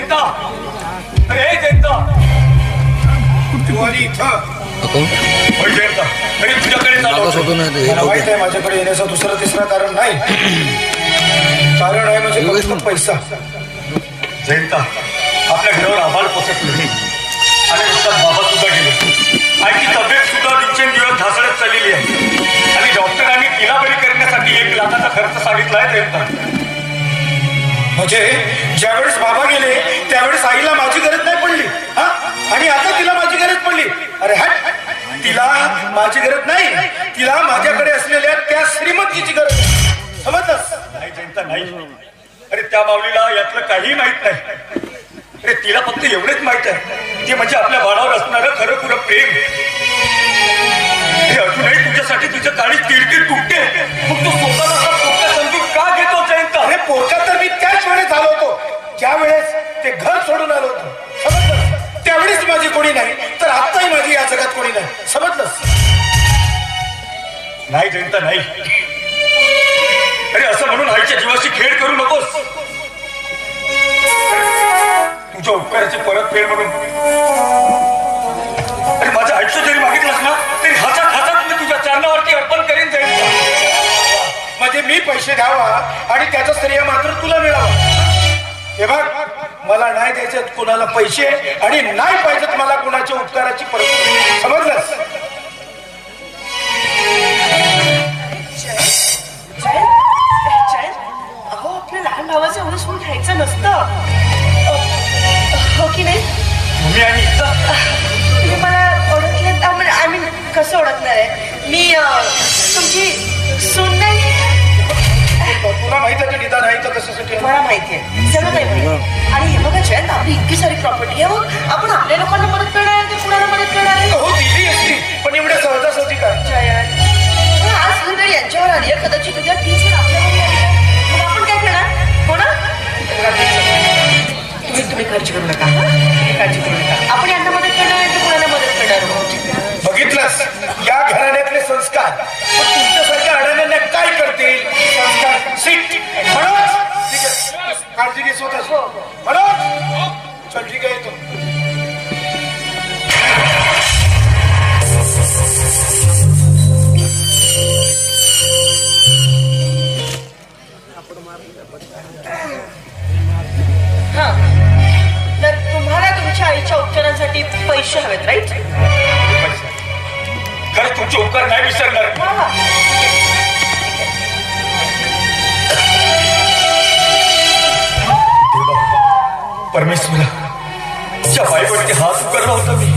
जयंता, अरे जयंता, तू आली इथं. होय जयंता, तरी तुझ्याकडे मला माहित आहे माझ्याकडे येण्याचं दुसरं तिसरं कारण नाही. कारण आहे म्हणजे फक्त पैसा. जयंता, आपल्या घरावर आभार पोचत नाही आणि नुसतात बाबा सुद्धा गेले आणि ती तब्येत सुद्धा दिवसेंदिवस ढासळत चाललेली आहे आणि डॉक्टरांनी तिला बरी करण्यासाठी 1 लाखाचा खर्च सांगितला आहे. जयंता, म्हणजे ज्यावेळेस बाबा गेले त्यावेळेस आईला माझी गरज नाही पडली हा, आणि आता तिला माझी गरज पडली. अरे हट, तिला माझी गरज नाही, तिला माझ्याकडे असलेल्या त्या श्रीमंतीची गरज. समजलंस? नाही जयंता नाही. अरे त्या माऊलीला यातलं काही माहित नाही. अरे तिला फक्त एवढेच माहित आहे ते म्हणजे आपल्या बाळावर असणारं खरं खुरं प्रेम. हे अजूनही तुझ्यासाठी तुझ्या काळी तिडकीड तुटते. मग तू स्वतःला पोरका समजून का घेतो जयंता? अरे पोरका तर मी त्याच वेळेस झालो होतो ज्या वेळेस ते घर सोडून आलो होतो. समजलं? त्यावेळेस माझी कोणी नाही तर आत्ताही माझी या जगात कोणी नाही. समजलंस? नाही जयंता नाही. अरे असं म्हणून आईच्या जीवाशी खेळ करू नकोस. तुझ्या उपकाराची परतफेड म्हणून अरे माझं आयुष्य जरी मागितलंस ना तरी हातात मी तुझ्या चरणावरती अर्पण करीन. जाईल म्हणजे मी पैसे द्यावा आणि त्याचा श्रेय मात्र तुला मिळावा. हे बघ, मला नाही द्यायचे कुणाला पैसे आणि नाही पाहिजेत मला कुणाच्या उपकाराची परतफेड. समजलंस? अहो, आपल्या लहान भावाचं एवढं सोडून घ्यायचं नसतं हो की नाही? मी आणि तुम्ही मला ओळखलं? आय मीन कसं ओळखणार आहे? मी तुमची सून नाही. तुला माहिती आहे की निदान आहे तर कशासाठी? मला माहिती आहे सगळं काही माहिती. आणि हे बघा जयंत, आपली इतकी सारी प्रॉपर्टी आहे, मग आपण आपल्या लोकांना मदत करणार आहे की कुणाला मदत करणार आहे? हो दिली असती पण एवढ्या सहजासहजी का? जयंत, आज ही वेळ यांच्यावर आली आहे, कदाचित उद्या तीच वेळ आपल्यावर आली आहे. मग आपण काय करणार? हो ना? तुम्ही काळजी करू नका. काळजी करू नका. आपण यांना मदत करणार आहे तर कुणाला मदत करणार आहोत. बघितलंस या घराण्यातले संस्कार तुमच्यासारख्या अडाण्यांना काय करतील? संस्कार सीट म्हणून ठीक आहे, काळजी घे स्वतःच म्हणून. चल ठीक आहे, येतो. हा, तर तुम्हाला तुमच्या आईच्या उपचारांसाठी पैसे हवेत, राईट? खरं तुमचे उपकार नाही विसरणार. परमेश्वरा, त्या बाईवरती हात उकरला होता मी.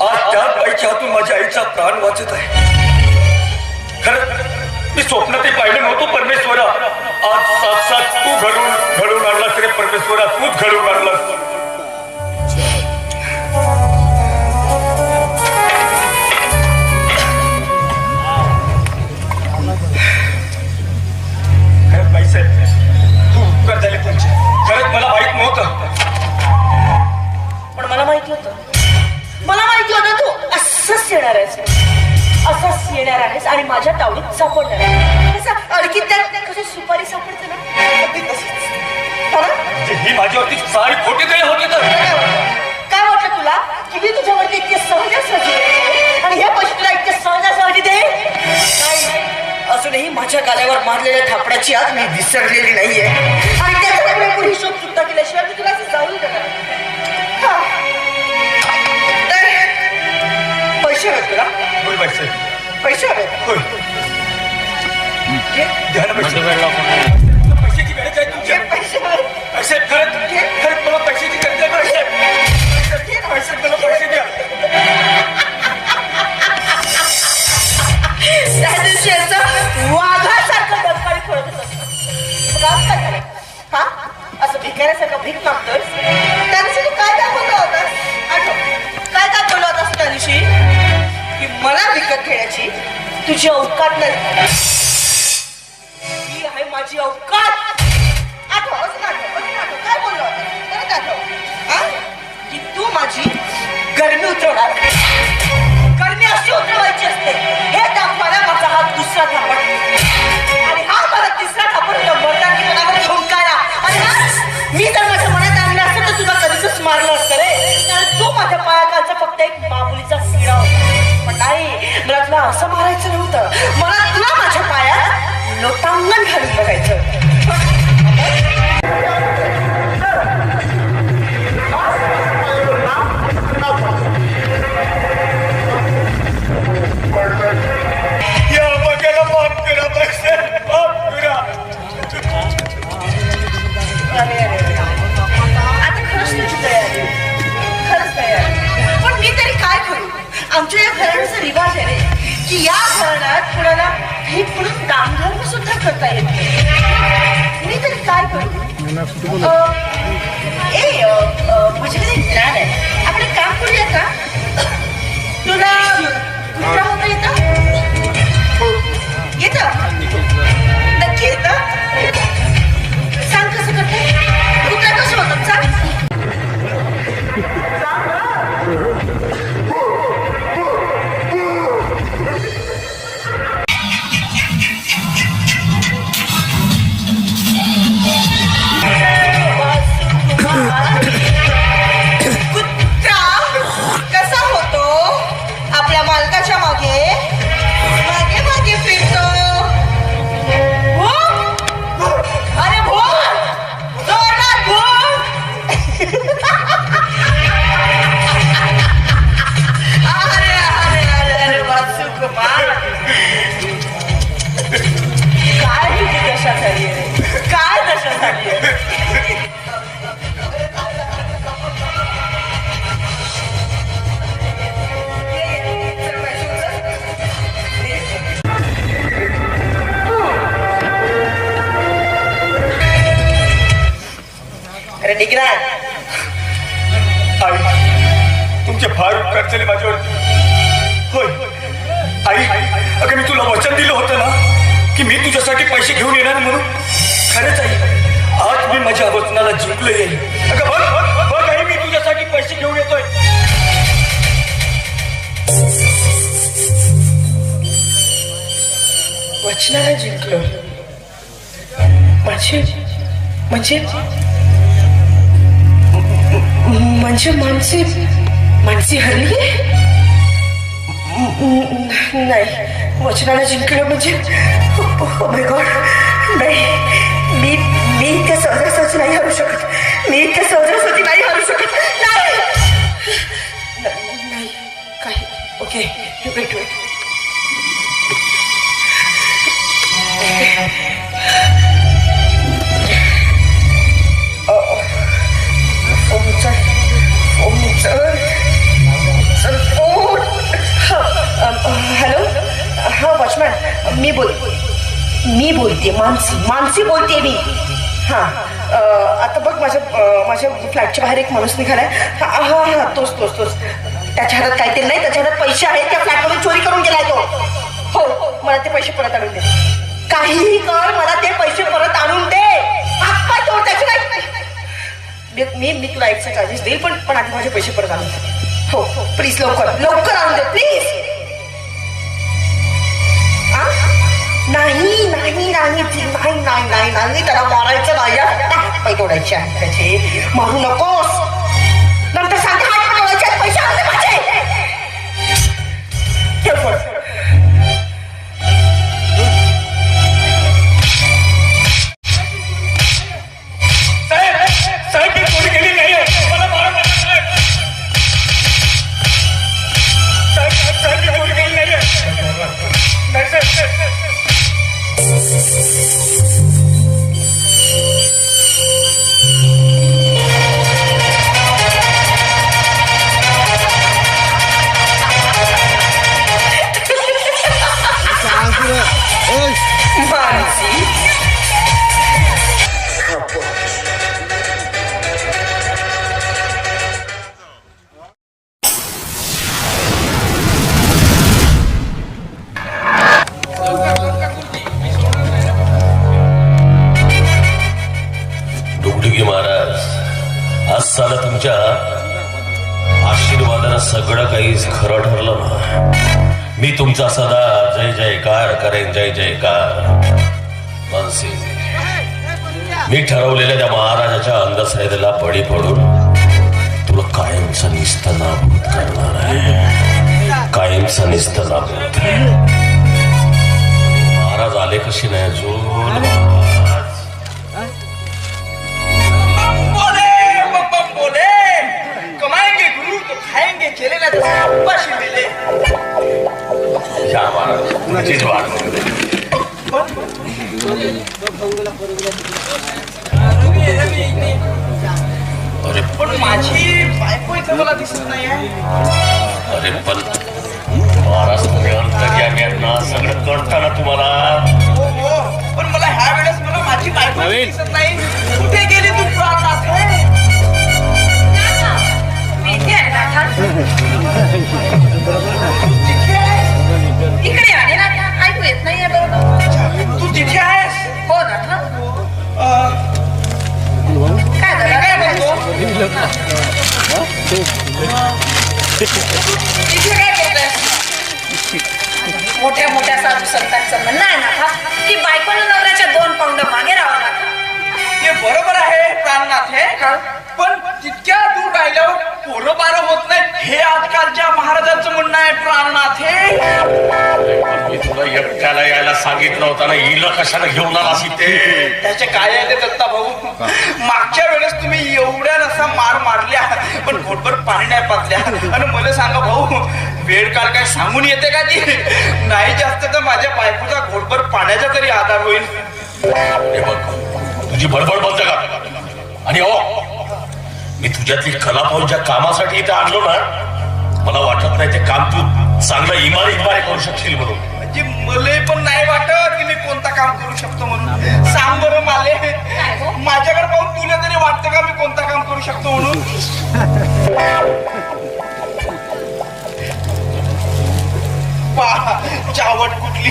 आज त्याच बाईच्या हातून माझ्या आईचा प्राण वाचत आहे. खरं मी स्वप्नातही पाहिलं नव्हतं परमेश्वरा. आज साक्षात तू घडून आणलास रे परमेश्वरा, तूच घडून आणलास. खरंच बाईसाहेब, तू उपकार झाले तुमचे. खरंच मला माहित नव्हतं. पण मला माहिती होतं. मला माहिती होतं तू असंच येणार आहेस, असंच येणार आहेस आणि माझ्या तावडीत सापडणार आहे. कसं अडकीत त्यात कशी सुपारी सापडते ना, ही माझ्यावरती सारी खोटी काही होती. तर काय वाटलं तुला की मी तुझ्यावरती इतके सहजासहजी आणि हे पैसे तुला इतके सहजासहजी दे? अजूनही माझ्या गाल्यावर मारलेल्या थापडाची आज मी विसरलेली नाहीये आणि त्याच्यामुळे पुढे शोध सुद्धा केल्याशिवाय मी तुला असं जाऊन देणार. पैसे हवेत तुला? होय बाईसाहेब, पैसे हवेत? होय. पैशाची गरज आहे तुमच्या? पैसे हवेत? पैसे खरंच मला पैशाची गरज आहे. पैसे मला पैसे द्या. त्या दिवशी असं वाघासारखं डंकाळी पडत होतं. आज काय झालं? हा, असं भिकाऱ्यासारखं भीक मागतोय? त्या दिवशी तू काय दाखवला होतास? आठव, काय दाखवलं होतास त्या दिवशी? की मला विकत घेण्याची तुझी अवकात नाही. ही आहे माझी अवकात. आठव, असं आठव, काय बोललो होतास? परत आठव. की तू माझी गरमी उतरवणार. गरमी अशी उतरवायची असते हे दाखवायला माझा हा दुसरा थापड आणि हा मला तिसरा थापड मर्दांनी मनावर घेऊन काढा. आणि मी जर माझ्या मनात आणलं असं मारलं असतं रे. कारण तू माझ्या पायाखालचा फक्त एक मामुलीचा शिडा होता. पण नाही, मला तुला असं मारायचं नव्हतं. मला तुला माझ्या पायात लोटांगण घालून बघायचं. या बघायला माफ करा पैसे, माफ करा. अरे अरे अरे. आता खरंच तुझी दया आली. खरंच दया आली. पण मी तरी काय करू? आमच्या या घराण्याचा रिवाज आहे रे, की या घराण्यात कुणाला भीक म्हणून दानधर्म सुद्धा करता येत नाही. मी तरी काय करू? माझ्याकडे एक प्लॅन आहे. आपण एक काम करूया का? तुला कुत्रा होता येतं? येतं? नक्की येतं? सांग कसं करते? कुत्रा कसं होतं सांग. कुत्रा कसा होतो? आपल्या मालकाच्या मागे मागे मागे फिरतो. अरे भूत, जोरदार भूत. अरे अरे अरे अरे वासू कुमार, काय तुझी दशा झाली आहे? काय दशा झाली आहे? अरे निघरा. आई, तुमचे फार उपकार झाले माझ्यावरती. होय आई, अगं मी तुला वचन दिलं होतं ना की मी तुझ्यासाठी पैसे घेऊन येणार म्हणून. खरंच आई, आज मी माझ्या वचनाला जिंकलो येईल. अगं बघ बघ बघ आई, मी तुझ्यासाठी पैसे घेऊन येतोय. वचनाला जिंकलो म्हणजे म्हणजे म्हणजे माणसी हरली? नाही, वचनाला जिंकलं म्हणजे ओ माय गॉड. नाही, मी त्या सहजासहजी नाही हरू शकत. मी त्या सहजासहजी नाही हरू शकत. नाही नाही काही. Okay, wait. हॅलो. हा वॉचमॅन, मी बोलते. मानसी बोलते मी. हा, आता बघ माझ्या फ्लॅटच्या बाहेर एक माणूस निघालाय. हा तोच. त्याच्या हातात काहीतरी नाही, त्याच्या हातात पैसे आहेत. त्या फ्लॅटमधून चोरी करून गेलाय तो. हो, मला ते पैसे परत आणून दे. काहीही कर, मला ते पैसे परत आणून दे. हातपाय तोड त्याचे नाही. मी तुला एक्स्ट्रा चार्जेस देईल, पण आधी माझे पैसे परत आणून दे. हो प्लीज, लवकर आणून दे प्लीज. नाही त्याला मारायचं नाही. हातपाय तोडायचे आहेत त्याचे. मारू नकोस. नंतर सांगते हात तोडायचे आहेत. पैसे आणून दे माझे. ठेव फोन. साहेब, मी चोरी केली नाहीये. मला मारा नका साहेब. साहेब, मी चोरी केली नाहीये. नाही साहेब. साला तुमच्या आशीर्वादानं सगळं काही खरं ठरलं ना. मी तुमचा सदा जय जयकार करेन, जय जयकार. मानसी, मी ठरवलेल्या त्या महाराजाच्या अंधश्रद्धेला बळी पडून कायमचा निस्तनाभूत करणार आहे, कायमचा निस्तनाभूत. महाराज आले कशी नाही अजून? बोले कमाएंगे गुरु तो खाएंगे चले ना उपाशी मिले. या महाराज तुमचीच वाट अरे पण माझी बायको इथं मला दिसत नाही आहे. अरे पण महाराज तुम्ही अंतर्यामी आहेत ना, सगळं कळतं ना तुम्हाला. हो हो पण मला ह्या वेळेस मला माझी बायको दिसत नाही. कुठे गेली तू प्राणात? इकडे आले ना, ऐकू येत नाहीये बरोबर. तू तिथे आहेस? हो ना. काय झालं? काय म्हणतो? इथे काय करतोय? मोठ्या मोठ्या साधू संतांचं म्हणणं आहे ना की बायकोनं नवऱ्याच्या 2 पाऊंड मागे राहावं लागतं. ते बरोबर आहे प्राणनाथ हे, पण तितक्या दूर राहिल्यावर पोरं बारं होत नाही हे आजकालच्या महाराजांचं म्हणणं आहे प्राणनाथ हे. मी तुला एकट्याला यायला सांगितलं होतं ना, हिला कशाला घेऊन आला इथे? त्याचे काय आहे ते दत्ता भाऊ, मागच्या वेळेस तुम्ही एवढ्या नसा मार मारल्या पण घोटभर पाणी नाही पाजल्या. आणि मला सांगा भाऊ, वेळ काळ काय सांगून येते का ती? नाही जास्त तर माझ्या बायकोचा घोटभर पाण्याचा तरी आधार होईल. तुझी बडबड बंद कर. आणि हो, मी तुझ्यातली कला पाहून ज्या कामासाठी इथे आणलो ना, मला वाटत नाही ते काम तू चांगलं इमारी करू शकशील म्हणून. म्हणजे मला पण नाही वाटत की मी कोणता काम करू शकतो म्हणून. सांग बरं माले, माझ्याकडे पाहून तुला तरी वाटतं का मी कोणता काम करू शकतो म्हणून? चावट कुठली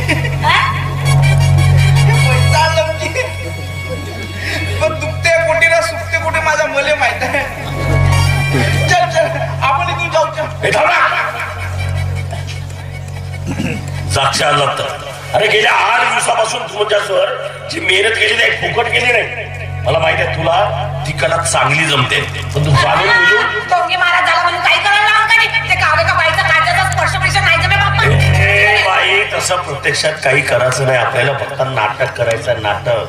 पण दुखते कुठे ना सुखते कुठे माझ्या मले माहित आहे. चल चल आपण इथून जाऊ. साक्षात लागतं. अरे गेल्या 8 दिवसापासून तुमच्यासवर जी मेहनत केली नाही, फुकट केली नाही. मला माहित आहे तुला ती कला चांगली जमते, पण तू जाणून बुजून टोंगी महाराज झाला म्हणून काही करायला लावून का नाही? ते कावे का बाईचा काळजाचा स्पर्श नाही जमे बाप्पा. बाई तसं प्रत्यक्षात काही करायचं नाही. आपल्याला फक्त नाटक करायचं. नाटक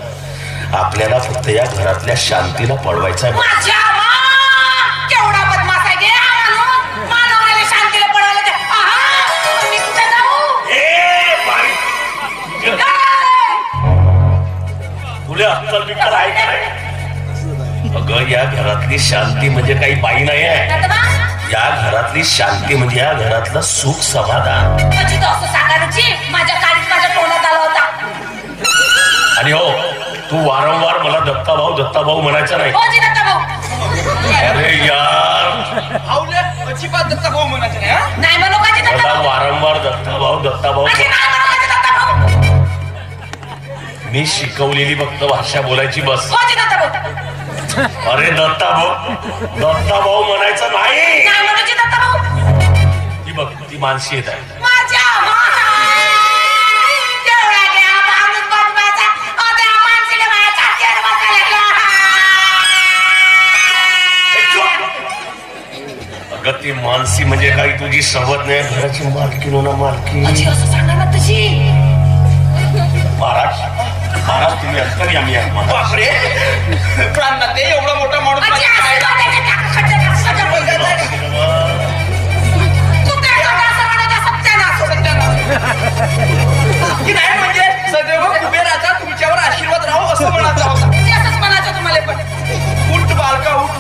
आपल्याला फक्त या घरातल्या शांतीला पळवायचं आहे. माझ्या मा! केवढा बदमाश आहे गे हा माणूस. मानवाला शांतीला पळवलं ते. आहा! मी कुठे जाऊ? ए बाई, तुला अक्कल बिक्कल आहे का नाही? अगं या घरातली शांती म्हणजे काही बाई नाही आहे. दत्तबा, या घरातली शांती म्हणजे या घरातलं सुख समाधान. म्हणजे तो असं सांगायची माझ्या काळीत माझ्या तोंडात आला होता. आणि हो, तू वारंवार मला दत्ताभाऊ म्हणायचं नाही. हो जी दत्ताभाऊ. अरे यार, आवले अजिबात दत्ता भाऊ म्हणायचं नाही हा? नाही म्हणू का जी मला दत्ताभाऊ? वारंवार दत्ताभाऊ अशी नाही म्हणू का जी दत्ताभाऊ? मी शिकवलेली फक्त भाषा बोलायची बस. हो जी दत्ताभाऊ. अरे दत्ताभाऊ म्हणायचं नाही. नाही म्हणू जी दत्ताभाऊ. ती बघ, ती मानसी येत आहे. माझ्या मा! केवढा घ्या माणूस बनवायचा. त्या माणसाने माझ्या छातीवर बसायला लागला. अगं ती मानसी म्हणजे काही तुझी सवत नाही, घराची मालकी ना मालकी. अजी असं सांगा ना तशी. महाराज तुम्ही असताना आम्ही आहे महाराज. बापरे प्राणनाथ, एवढा मोठा माणूस अजी माझ्या असं पायाला- बोलायचं का? खड्डे बोलतात. कुठे जाता असं म्हणायचं सत्यानाश. की नाही म्हणजे सदैव कुबेराचा तुमच्यावर आशीर्वाद राहो असं म्हणायचं होता. ते असंच म्हणायचं तुम्हाला पण. उठ बालका उठ.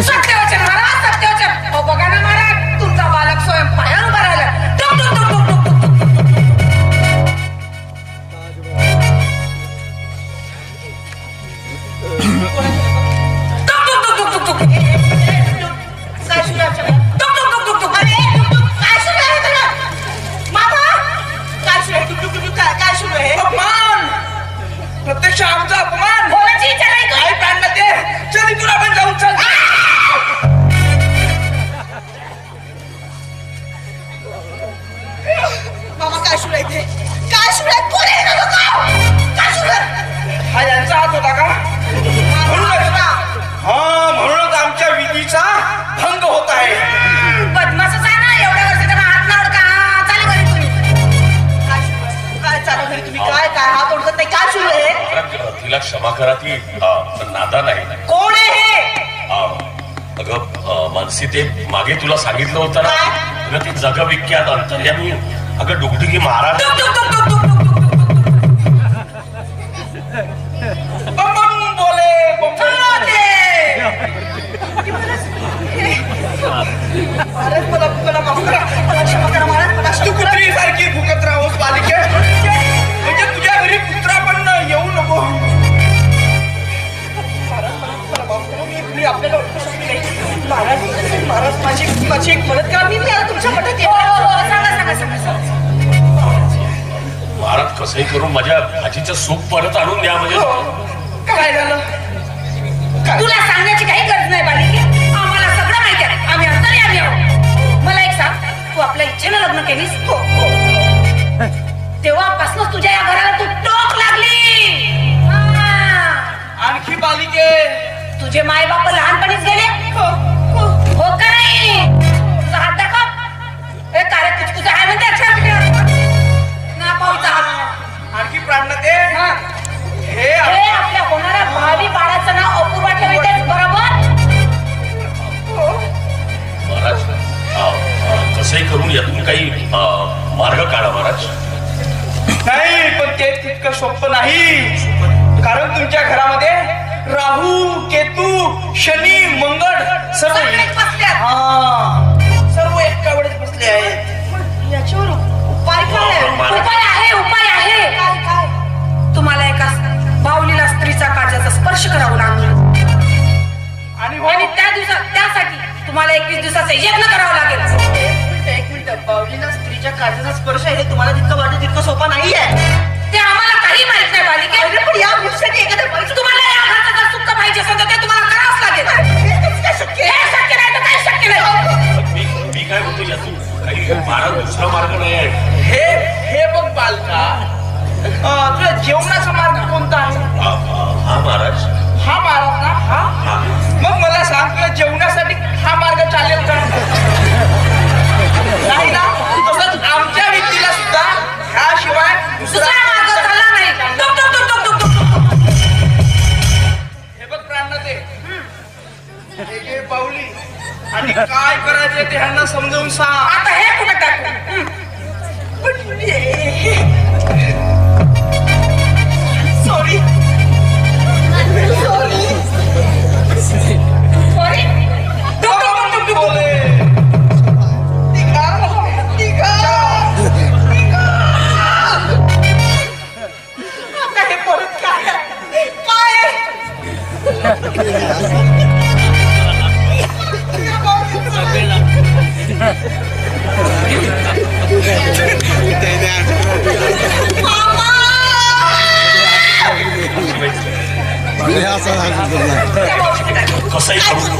सत्यवचन महाराज, सत्यवचन. हो बघा ना महाराज, तुमचा बालक स्वयं पायावर उभा राहिला. टुक टुक टुक टुक टुक टुक टुक. काय सुरू आहे? टुक टुक टुक टुक टुक. अरे टुक टुक काय सुरू आहे तुला? मामा काय सुरू आहे? टुक टुक टुक काय सुरू आहे? अपमान, प्रत्यक्ष आमचा अपमान. बोलायची इच्छा नाही का? काय प्राणनाथ, चल इथून आपण जाऊ. चल तिला क्षमा करा, ती नादान आहे. कोण आहे हे? अगं मानसी, ते मागे तुला सांगितलं होतं ना, अगं ते जगविख्यात अंतर्यामी अगं डुगडुगी महाराज. महाराज मला माफ करा, मला क्षमा करा महाराज, मला तू कुत्री सारखी भुकत राहोस बालिके, म्हणजे तुझ्या घरी कुत्रा पण येऊ नको. महाराज मला माफ करा, मी आपल्याला ओळखू शकले नाही. महाराज माझी एक मदत करा, मी आता तुमच्या मठात येणार. सांगा. महाराज कसंही करून माझ्या भाजीचं सूप परत आणून द्या. म्हणजे काय झालं? तुला सांगण्याची काही गरज नाही बालिके, आम्हाला सगळं माहिती आहे, आम्ही अंतर्यामी आहोत. मला एक सांग, तू आपल्या इच्छेनं लग्न केलीस? हो. तेव्हापासून तुझ्या या घराला तू टोक लागली. आणखी बालिके, तुझे माय बाप लहानपणीच गेले हो का नाही? तुझा हात दाखव. ए कार्य तुझं आहे म्हणते ना पाऊचा हात. आणखी प्राणनाथे, हे हे आपल्या होणाऱ्या भावी बाळाचं नाव अपूर्वा ठेवायचं बरोबर? महाराज कसंही करून यातून काही मार्ग काढा महाराज. नाही, पण ते तितकं सोपं नाही. कारण तुमच्या घरामध्ये राहू, केतू, शनी, मंगळ सर्व सगळेच बसल्यात. सर्व एका वेळेस बसले आहेत. याच्यावर उपाय काय आहे? उपाय आहे. काय? तुम्हाला एका बाहुलीला स्त्रीचा काळजाचा स्पर्श करावा लागेल आणि त्यासाठी तुम्हाला 21 दिवसाचा यज्ञ करावा लागेल. एक मिनिट बावलीला स्त्रीच्या काळजाचा स्पर्श आहे, तुम्हाला जितकं वाटतं तितकं सोपा नाहीये. ते आम्हाला काही माहित नाही बालिके. अरे पण या गोष्टीसाठी एखाद्या बाईचं तुम्हाला या घरचं जर सुख पाहिजे असेल तर ते तुम्हाला करावंच लागेल. हे काय शक्य आहे? हे शक्य नाही तर काही शक्य नाही. मी काय म्हणतो, यातून काही महाराज दुसरा मार्ग नाही आहे. हे बघ बालका, तुझ्या जेवणाचा मार्ग कोणता आहे? हा महाराज. हा महाराज ना? हा. मग मला सांग, तुला जेवणासाठी हा मार्ग चालेल का? नाही ना? तसंच आमच्या व्यक्तीला सुद्धा ह्याशिवाय दुसरा मार्ग चालला नाही. हे बघ प्राणनाथे, हे घे बाहुली आणि काय करायचं ते ह्यांना समजावून सांग. आता हे कुठे टाकू? सॉरी. सॉरी. बोले आता हे परत काय? कसंही करून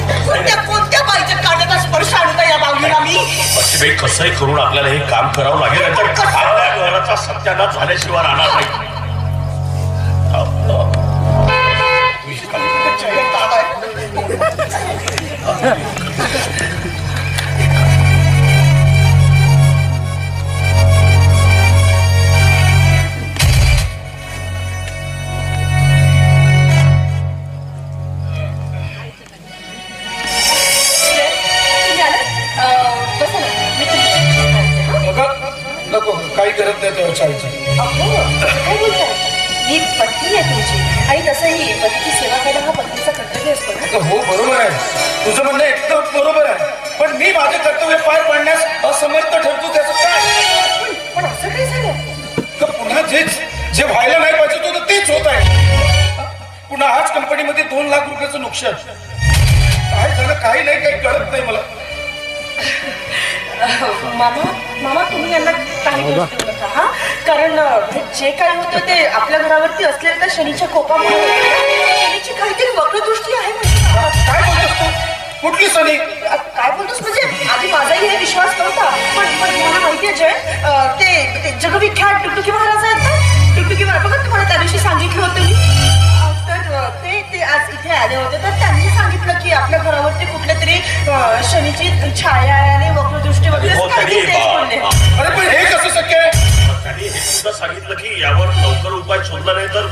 कोणत्या बाईच्या काळजाचा स्पर्श आणता या बावलीला मी? अशी कसंही करून आपल्याला हे काम करावं लागेल, नाहीतर आपल्या घराचा सत्यानाश झाल्याशिवाय राहणार नाही. नको, काही करत नाही तेव्हा चालतं. काय बोलताय? मी पत्नी आहे तुमची आणि तसंही पतीची सेवा करणं हा पत्नीचा कर्तव्य असतो ना. हो बरोबर आहे, तुझं म्हणणं एकदम बरोबर आहे. पण मी माझे कर्तव्य पार पाडण्यास असमर्थ ठरतो, त्याचं काय? पण असं काय झालं? तर पुन्हा जे व्हायला नाही पाहिजे होतं तेच होत आहे. पुन्हा आज कंपनीमध्ये 2 लाख रुपयाचं नुकसान. काय झालं, काही नाही, काही कळत नाही मला. मामा तुम्ही यांना काही गोष्टी नका हा, कारण जे काही होतं ते आपल्या घरावरती असलेल्या त्या शनीच्या कोपामुळे शनीची काहीतरी वक्रदृष्टी आहे म्हणजे. काय बोलतोस तू? कुठली सनी? काय बोलतोस म्हणजे आधी माझाही हे विश्वास नव्हता, पण मला माहिती आहे जय, ते जगविख्यात टुकटुकी महाराज आहेत ना, टुकटुकी महाराज बघा, तुम्हाला त्या दिवशी सांगितलं होतं मी. तर ते आज इथे आले होते, तर त्यांनी सांगितलं की आपल्या घरावरती कुठल्या तरी शनीची छाया आहे आणि वक्रदृष्टी वगैरे असं काहीतरी तेच बोलले. अरे पण हे कसं शक्य आहे? त्यांनी हे सुद्धा सांगितलं की यावर लवकर उपाय शोधला नाही तर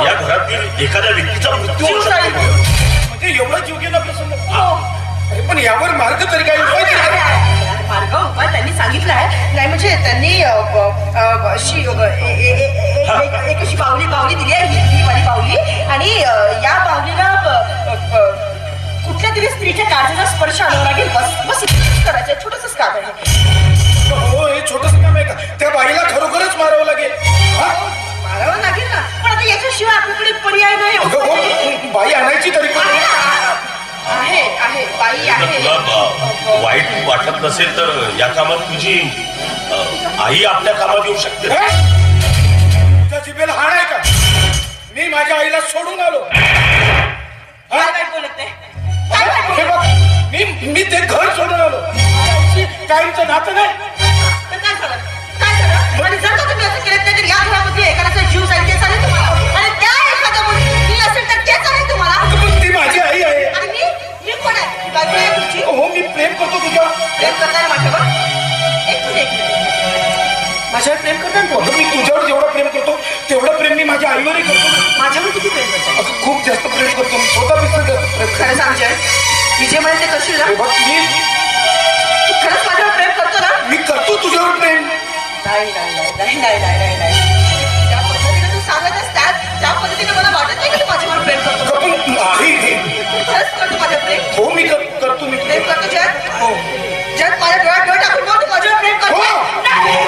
या घरातील एखाद्या व्यक्तीचा मृत्यू होऊ शकतो. म्हणजे एवढा जीव गेला प्रसंग. अरे पण यावर मार्ग तरी काय उपाय तरी काय? मार्ग उपाय त्यांनी सांगितला आहे. नाही म्हणजे त्यांनी एक अशी बाहुली दिली आहे, ही वाली बाहुली. आणि या बाहुलीला कुठल्या तरी स्त्रीच्या काळजाचा स्पर्श आणावा लागेल. बस इतकंच करायचं, छोटंसंच काम आहे. हो, हे छोटस काम आहे का? त्या बाईला खरोखरच मारावं लागेल. हा? मारावं लागेल ना, पण आता याच्याशिवाय आपल्याकडे पर्याय नाही. अगं हो, बाई आणायची तरी पण. आहे बाई जर आहे. तुला वाईट वाटत नसेल तर या कामात तुझी आई आपल्या कामात येऊ शकते. तुझ्या जिभेला हाण आहे का? मी माझ्या आईला सोडून आलो. काय काय बोलत नाही? काय काय हे बघ, मी ते घर सोडून आलो. काहींचं नातं नाही. तर काय झालं? काय झालं? आणि जर का तुम्ही असं केलं नाही तर या घरामध्ये एखाद्याचा जीव जाईल, ते चालेल तुम्हाला? आणि त्या एखाद्या मुली असेल तर ते चालेल तुम्हाला? पण ती माझी आई आहे. आणि मी कोण आहे? ही बायको आहे तुमची? हो, मी प्रेम करतो तुझ्यावर. प्रेम करताना माझ्यावर? एक मिनिट. माझ्यावर प्रेम करताना तू? अगं, मी तुझ्यावर जेवढं प्रेम करतो तेवढं प्रेम मी माझ्या आईवरही करतो ना. माझ्यावर किती प्रेम करतो? असं खूप जास्त प्रेम करतो मी. स्वतःपेक्षा जास्त प्रेम करतो. खरं सांग जय, मी जे म्हणते ते करशील ना? हे बघ, तू खरंच माझ्यावर प्रेम करतो ना? मी करतो तुझ्यावर प्रेम. नाही. त्या पद्धतीने तू सांगत असतात, त्या पद्धतीने मला वाटत नाही की तू माझ्यावर प्रेम करतो. अगं, पण नाही. तू खरंच करतो माझ्यावर प्रेम? हो, मी करतो मी प्रेम करतो जय? हो. जग माझ्या डोळ्यात डोळे टाकून बघ, तू माझ्यावर प्रेम करतो? हो. नाही.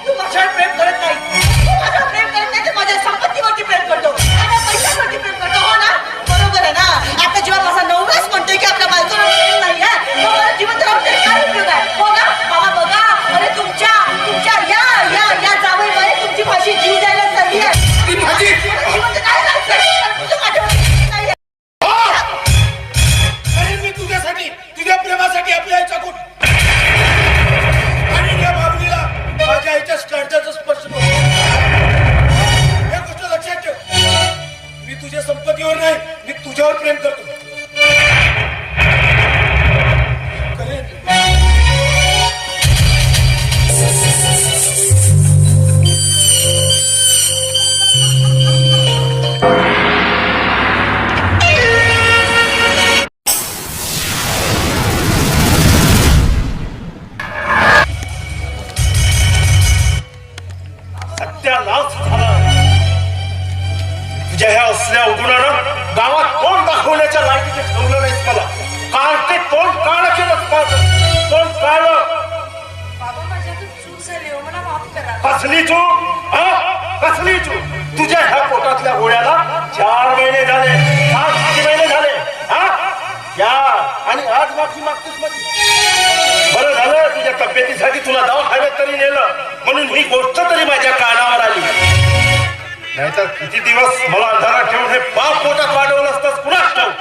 तू माझ्यावर प्रेम करत नाही. तू माझ्यावर प्रेम करत नाही तर माझ्या संपत्तीवरती प्रेम करतो, माझ्या पैशावरती प्रेम करतो. हो ना? बरोबर आहे ना? आता जेव्हा माझा नवराच म्हणतोय की आपल्या बायकोला प्रेम नाही आहे, मग मला जिवंत राहून तरी काय उपयोग आहे? हो ना? बाबा बघा, अरे तुमच्या या जावईबाई तुमची फाशी जीव द्यायला चालली आहे. ती माझी जिवंत नाही राहायचं. तुझं माझ्यावर नाही आहे. अरे मी तुझ्यासाठी, तुझ्या प्रेमासाठी आपल्या आईचा गुण आणि त्या बाबलीला माझ्या आईच्या स्कर्टाचा स्पर्श करतो. या गोष्ट लक्षात ठेव. मी तुझ्या संपत्तीवर नाही, मी तुझ्यावर प्रेम करतो. करेन. सत्यानाश झाला. तुझ्या ह्या असल्या उगुणानं गावात तोंड दाखवण्याच्या लायकीचे ठेवलं नाहीस मला. काल ते तोंड काळ केलं तोंड काळ. बाबा माझ्यातून चूक झाली हो, मला माफ करा. कसली चूक? कसली चूक? तुझ्या ह्या पोटातल्या गोळ्याला 4 महिने झाले, 5 महिने झाले. या आणि आज माफी मागतोस मध्ये. बरं झालं तुझ्या तब्येतीसाठी तुला दवाखान्यात तरी नेलं, म्हणून ही गोष्ट तरी माझ्या कानावर आली. नाहीतर किती दिवस मला अंधारात ठेवून हे पाप पोटात वाढवलं असतंस कुणाच ठाऊक.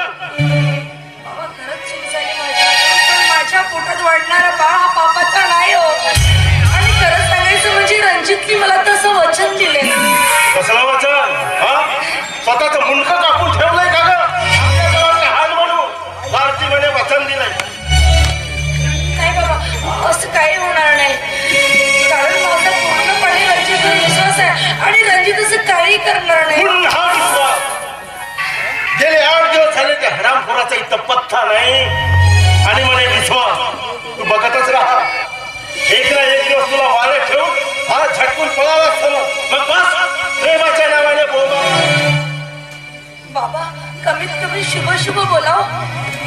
बाबा खरंच चूक झाली माझ्याकडून, पण माझ्या पोटात वाढणारा बाळ हा पापाचा नाही हो. आणि खरं सांगायचं म्हणजे रणजितनी मला तसं वचन दिले. कसलं वचन? स्वतःच मुंडकं कापून ठेवलंय का ग? आपल्या गावाचा हाल म्हणून भारती म्हणे वचन दिलंय. नाही बाबा, असं काही होणार नाही. कारण माझा पूर्णपणे रणजितवर विश्वास आहे आणि रणजित असं काही करणार नाही. पुन्हा विश्वास. गेले 8 दिवस झाले त्या हरामखोराचा इथं पत्ता नाही आणि म्हणे विश्वास. तू बघतच राहा, एक ना एक दिवस तुला वारे ठेवून हा झटकून पळावा असतं. मग बस प्रेमाच्या नावाने बोला. बाबा कमीत कमी शुभ बोलाव.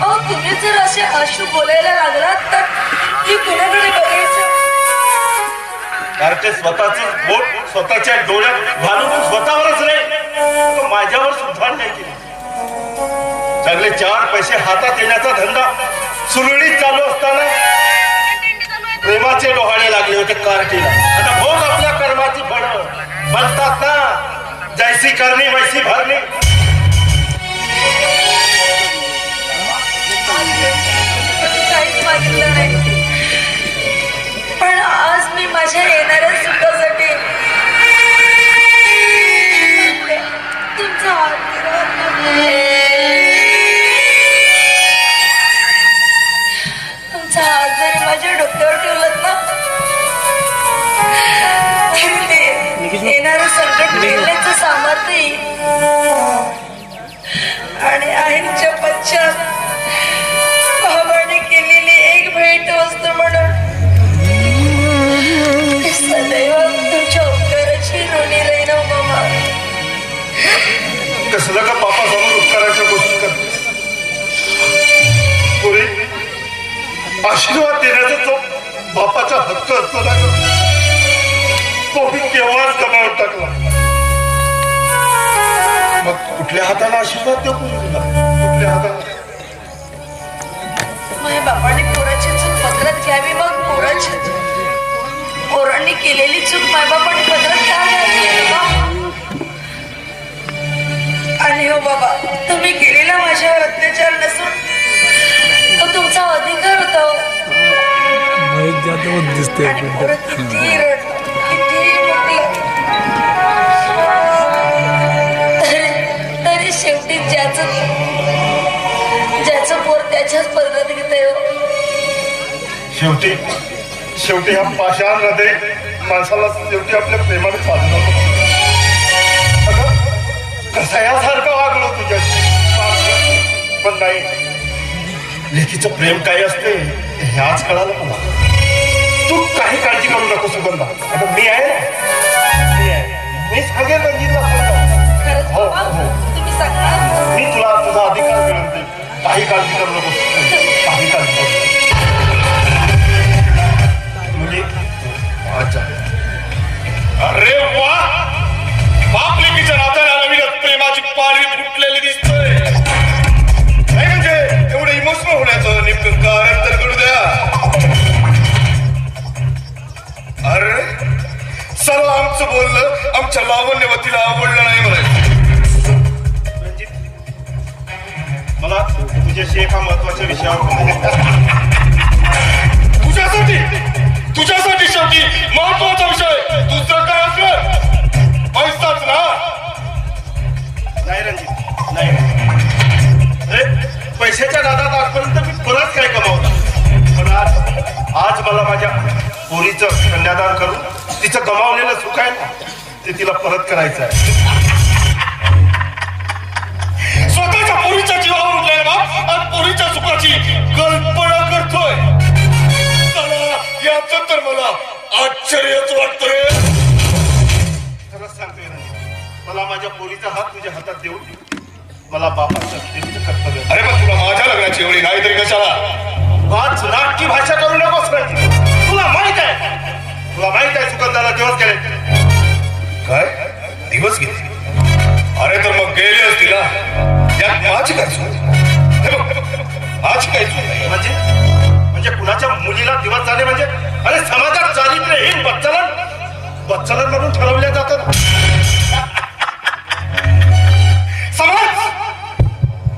अहो तुम्ही जर असे अशुभ बोलायला लागलात तर मी कुणाकडे बघायचं? कारण ते स्वतःच बोट स्वतःच्या डोळ्यात घालून स्वतःवरच नाही, माझ्यावर सुद्धा नाही केली. सगळे 4 पैसे हातात येण्याचा धंदा सुरळीत चालू असताना प्रेमाचे डोहाळे लागले होते कार्टीला. आता भोग आपल्या कर्माची फळ. म्हणतात ना, जैसी करणी वैसी भरणी. काहीच मागितलं नाही, पण आज मी माझ्या येणाऱ्या सुखासाठी तुमचा आशीर्वाद मागते. तुमचा हात जरी माझ्या डोक्यावर ठेवलात ना तरी ते पेरण्याचं सामर्थ्य आणि आईच्या पश्चात बाबाने केलेली एक भेट वस्तू म्हणून सदैव तुमच्या उपकाराची ऋणी राहील मामा. कसलं का बापासमोर उपकाराच्या गोष्टी करते पुरी आशीर्वाद देण्याचा जो बापाचा हक्क असतो ना तो मी केव्हाच गमावून टाकला. मग कुठल्या हाताला आशीर्वाद देऊ तुला कुठल्या हाताला माझ्या बापाने पोराची चूक पदरात घ्यावी मग पोरांनी केलेली चूक मायबापाने पदरात का घ्यावी. आणि हो बाबा तुम्ही केलेला माझ्यावर अत्याचार नसून तो तुमचा अधिकार होता. आणि पोरं कितीही रडलं, कितीही मुकलं, तरी शेवटी ज्याचं पोर त्याच्याच पदरात घेतंय. शेवटी हा पाषाण हृदय माणसाला शेवटी आपल्या प्रेमाने साधलं. कसा यासारखं वागलो तुझ्याशी पण नाही. लेकीचं प्रेम काय असते हे आज कळालं मला. तू काही काळजी करू नको सुगंधा. आता मी आहे ना मी सांगेन रंजितला. हो हो तुम्ही सांगा. मी तुला तुझा अधिकार मिळवून देईन. काही काळजी करू नको. काही काळजी करू नको. म्हणजे अच्छा अरे वा बाप लेकीच्या नात्याला नवीनच प्रेमाची पाळी फुटलेली दिसतोय. नाही म्हणजे एवढं इमोशनल होण्याचं नेमकं कारण तर करू द्या. अरे सर्व आमचं बोलणं आमच्या लावण्यवतीला आवडलं नाही म्हणायचं. मला तुझ्याशी एका महत्वाच्या विषयावर तुझ्यासाठी शेवटी महत्वाचा विषय दुसरं काय असलं पैसाच ना. नाही रणजित नाही. अरे पैशाच्या नादात आजपर्यंत मी परत काय कमावला पण आज मला माझ्या पोरीचं कन्यादान करून तिचं गमावलेलं सुख आहे ना ते तिला परत करायचं आहे. स्वतःच्या पोरीच्या जीवावर उठलाय बाप आणि पोरीच्या सुखाची कल्पना करतोय. याच तर मला आश्चर्यच वाटतंय. खरंच सांगतोय रणजित मला माझ्या पोरीचा हात तुझ्या हातात देऊन मला बापाचं देवीचं कर्तव्य. अरे पण तुला माझ्या लग्नाची एवढी नाही तरी कशाला वाच नाटकी भाषा करू नकोस रणजित. तुला माहित आहे सुगंधाला दिवस गेले. काय दिवस गेले. अरे तर मग गेले असतील ना. यात माझी काय चूक. माझी काय चूक नाही. म्हणजे कुणाच्या मुलीला दिवस झाले म्हणजे अरे समाजात चारित्र्यहीन बच्चलन म्हणून ठरवल्या जातात. समाज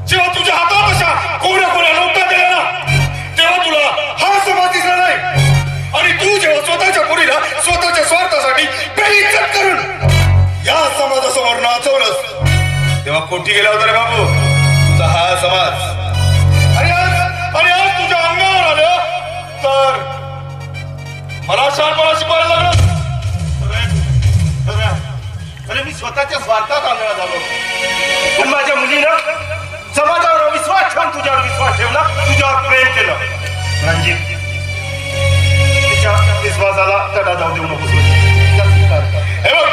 जेव्हा तुझ्या हातात अशा कोण्या नोटा दिल्या ना तेव्हा तुला हा समाज दिसला नाही. आणि तू जेव्हा स्वतःच्या पोरीला स्वतःच्या स्वार्थासाठी बेइज्जत करून या समाजासमोर नाचवलंस तेव्हा कोठी गेला होता रे बाबू तुझा हा समाज. आणि आज तुझ्या अंगावर आलं तर मला शहाणपणा शिकवायला लागलं. अरे मी स्वतःच्या स्वार्थात आलेला झालो पण माझ्या मुलीनं समाजावर विश्वास ठेवून तुझ्यावर विश्वास ठेवला तुझ्यावर प्रेम केलं. रणजित तिच्या विश्वासाला तडा जाऊ देऊ नकोस. हे बघ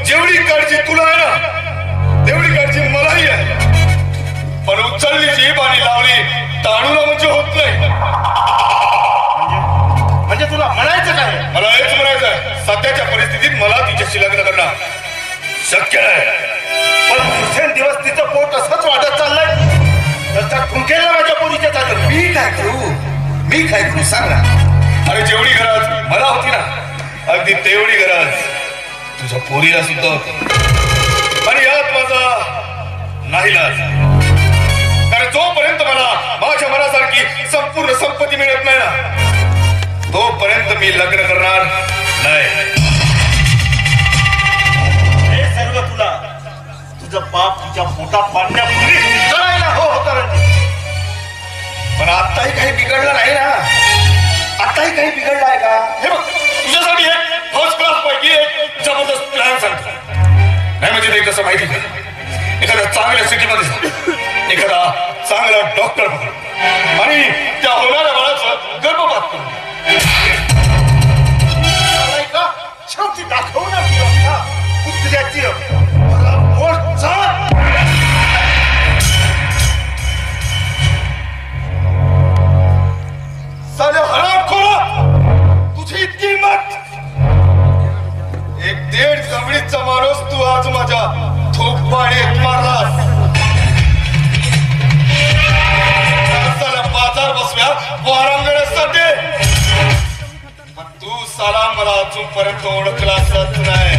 जेवढी काळजी तुला आहे ना तेवढी काळजी मलाही आहे. पण उचलली जीभ आणि लावली ताणूला म्हणजे होत नाही. म्हणजे तुला म्हणायचं काय. मला हेच म्हणायचं आहे सध्याच्या परिस्थितीत मला तिच्याशी लग्न करणं शक्य नाही. पण दिवसेंदिवस तिचं पोट असंच वाढत चाललंय तर त्या खुंकेला माझ्या पोरीच्या चालत. मी काय करू सांग ना. अरे जेवढी गरज मला होती ना अगदी तेवढी गरज तुझ्या पोरीला सुद्धा होती. आणि यात माझा नाईलाज. कारण जोपर्यंत मला माझ्या मनासारखी संपूर्ण संपत्ती मिळत नाही ना तोपर्यंत मी लग्न करणार नाही. हे सर्व तुला तुझं पाप तुझ्या पोटात पाडण्यापूर्वी करायला होतं रणजित. पण आताही काही बिघडलं नाही ना. आताही काही बिघडलं आहे का. हे बघ तुझ्यासाठी एक फर्स्ट क्लास पैकी एक जबरदस्त प्लॅन सांगतो. तसं माहिती का? एखाद्या चांगल्या सिटीमध्ये जा, एखादा चांगला डॉक्टर बघा आणि त्या होणाऱ्या बाळाचं गर्भपात करू. का शेवटी दाखवू ना ती अवस्था कुत्र्याची. मला बोल चाल. साले हरामखोरा, तुझी इतकी हिंमत. 1.5 जमिनीचा माणूस तू आज माझ्या थोपाडीत मारलास. साला बाजार बसव्या वारांगण्यासाठी. पण तू साला मला अजूनपर्यंत ओळखलाच नाही.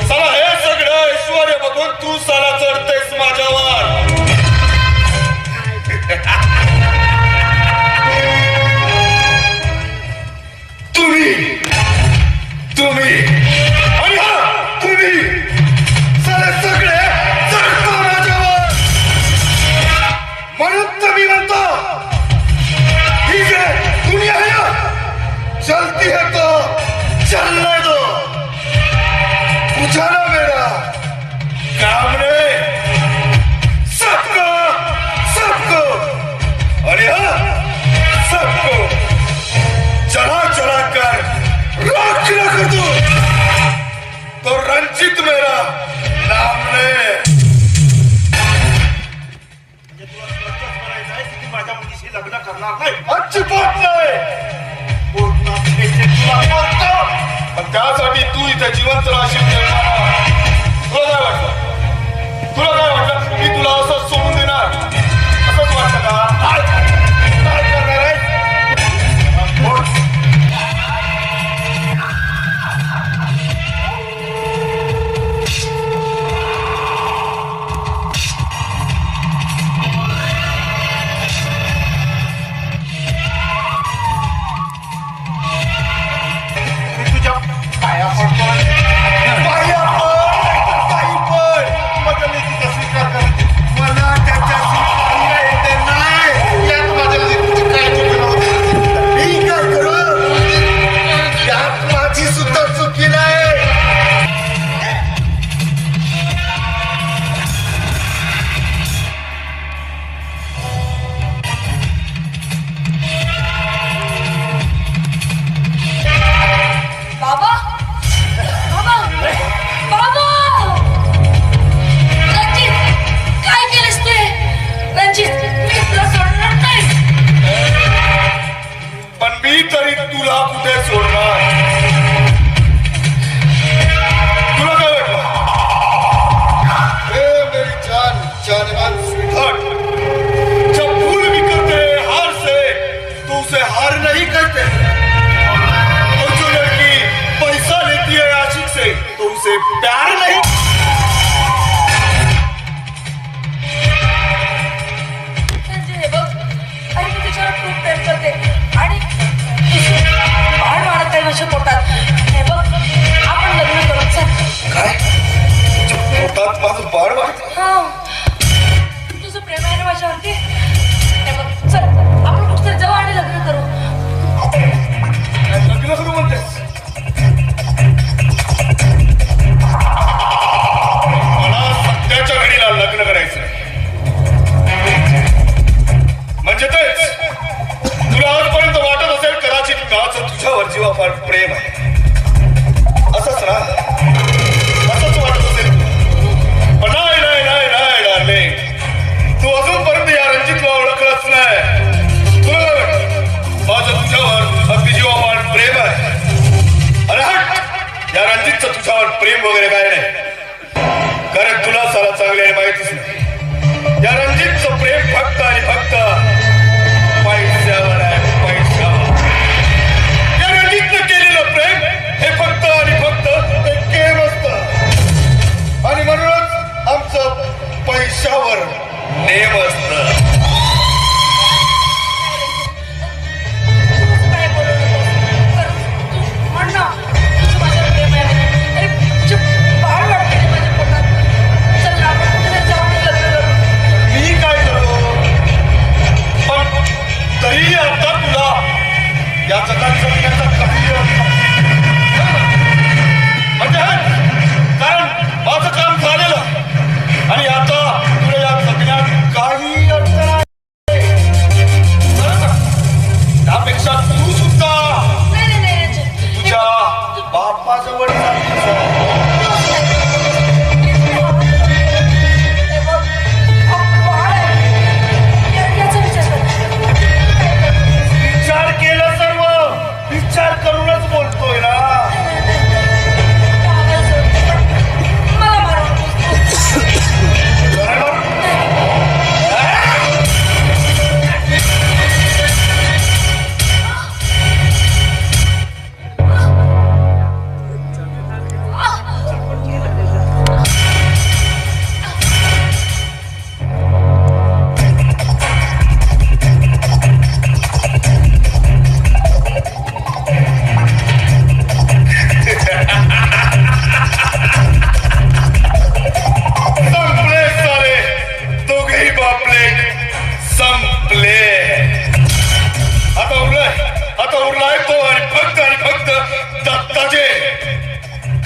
साला हे सगळं ऐश्वर्य बघून तू साला चढतेस माझ्यावर. तुम्ही आणि हा तुम्ही साले सगळे चढतो माझ्यावर. म्हणून तर मी म्हणतो ही जे दुनिया है ना, चलती है तो चलने दो. बुझा ना मेरा काम ने सबको सबको अरे हाँ सबको चढ़ा चढ़ा कर राख कर दो. तो रंजित मेरा नाम ने. माझ्या मुलीशी लग्न करणार नाही. अजिबात नाही. पण त्यासाठी तू इथे जिवंत राहशील. तुला काय वाटलं? मी तुला असं सोडून देणार असंच वाटतं का? काय करणार आहे? आयुष्यात तू सुद्धा नाही नाही नाही तुझ्या बापाजवळ विचार केला सर्व विचार करूनच बोलतोय ना.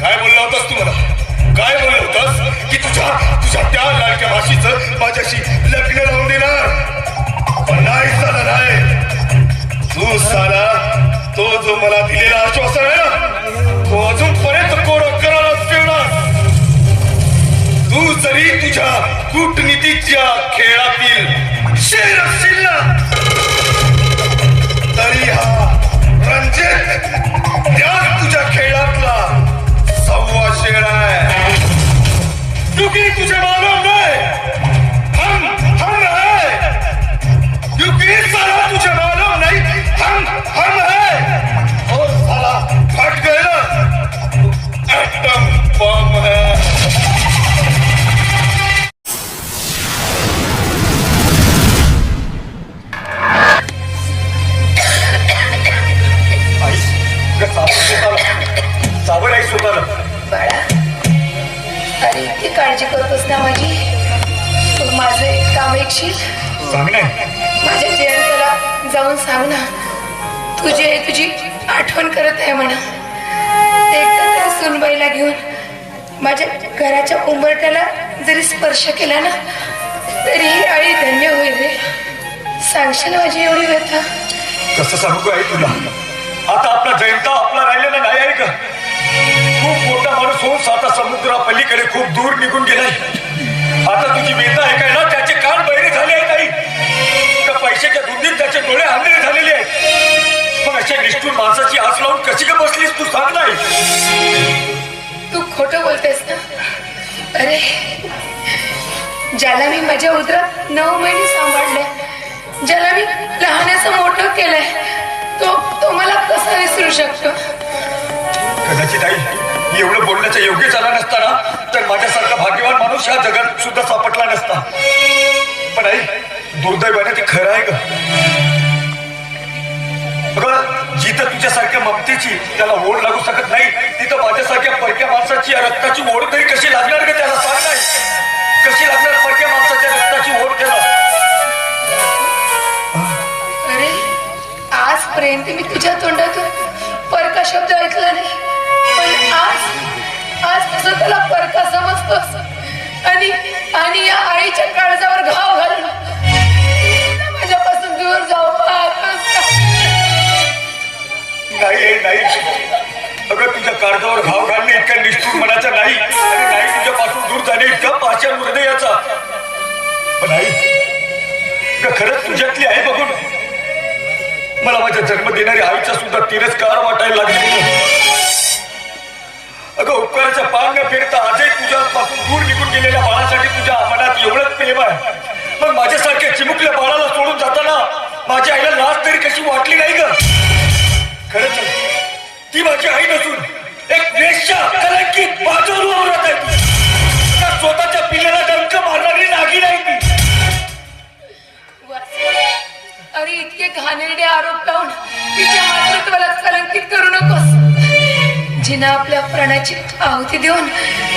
काय बोलला होतास तू मला? काय बोलला होतास की तुझ्या त्या लाडक्या भाषेचं माझ्याशी लग्न लावून देणार? पण नाही झालं नाही. तू साला तो जो मला दिलेला आश्वासन आहे ना तो अजूनपर्यंत कोरं करायलाच ठेवणार. तू जरी तुझ्या कूटनीतीच्या खेळातील शेर असशील ना तरी हा रणजित त्या तुझ्या खेळातला सव्वा शेर आहे. क्योंकि तुझे मालूम नहीं हम है. क्योंकि साला तुझे मालूम नहीं हम है. और साला फट गए ना एटम बम है. सावड आई स्वतःला बाळा अरे इतकी काळजी करतोस ना माझी. तू माझं एक काम ऐकशील? सांग ना. माझ्या जयंताला जाऊन सांग ना तुझी आठवण करत आहे म्हणा. एकदा त्या सुनबाईला घेऊन माझ्या घराच्या उंबरट्याला जरी स्पर्श केला ना तरी ही आळी धन्य होईल रे. सांगशील माझी एवढी व्यथा? कसं सांगू आई तुला? आता आपला जयंता आपला राहिलेला नाही आहे का? खूप मोठा माणूस होऊन साता समुद्रा पलीकडे खूप दूर निघून गेलाय. आता तुझी वेदना आहे काय ना त्याचे कान बहिरे झाले आहेत आई. त्या पैशाच्या धुंदीत त्याचे डोळे आंधळे झालेले आहेत. मग अशा निष्ठूर माणसाची आस लावून कशी का बसलीस तू? सांग नाही. तू खोटं बोलतेस ना? अरे ज्याला मी माझ्या उदरात 9 महिने सांभाळले, ज्याला मी लहानाचं मोठं केलंय तो मला कसा विसरू शकतो? कदाचित आई एवढं बोलण्याचा योग्य झाला नसता ना तर माझ्यासारखा भाग्यवान माणूस या जगात सुद्धा सापडला नसता. पण आई दुर्दैवाने ते खरं आहे का? अगं जिथं तुझ्यासारख्या ममतेची त्याला ओढ लागू शकत नाही तिथं माझ्यासारख्या परक्या माणसाची या रक्ताची ओढ तरी कशी लागणार का त्याला? सांग नाही. कशी लागणार परक्या माणसाच्या रक्ताची ओढ त्याला? अरे आजपर्यंत मी तुझ्या तोंडातून परका शब्द ऐकला नाही. पण आज तुझं त्याला परका समजतोस आणि या आईच्या काळजावर घाव घालून माझ्यापासून दूर जाऊ पाहतोस का? नाही. अगं तुझ्या काळजावर घाव घालणे इतक्या निष्ठूर मनाचा नाही आणि नाही तुझ्यापासून दूर जाणे इतका पाषाण हृदयाचा. पण आई खरंच तुझ्यातली आहे बघून मला माझा जन्म देणारी आईचा सुद्धा तिरस्कार वाटायला लागला. अगं उपकाराचा पान न फेरता आजही तुझ्यापासून दूर निघून गेलेल्या बाळासाठी तुझ्या मनात एवढंच प्रेम आहे. मग माझ्यासारख्या चिमुकल्या बाळाला सोडून जाताना माझ्या आईला लाज तरी कशी वाटली नाही ग? खरंच ती माझी आई नसून एक वेश्या कलंकित बाजूवर उभं आहे. त्या स्वतःच्या पिल्ल्याला डंक मारणारी नागी नाही ती. अरे इतके घाणेरडे आरोप लावून तिच्या मातृत्वाला कलंकित करू नकोस. जिनं आपल्या प्राणाची आहुती देऊन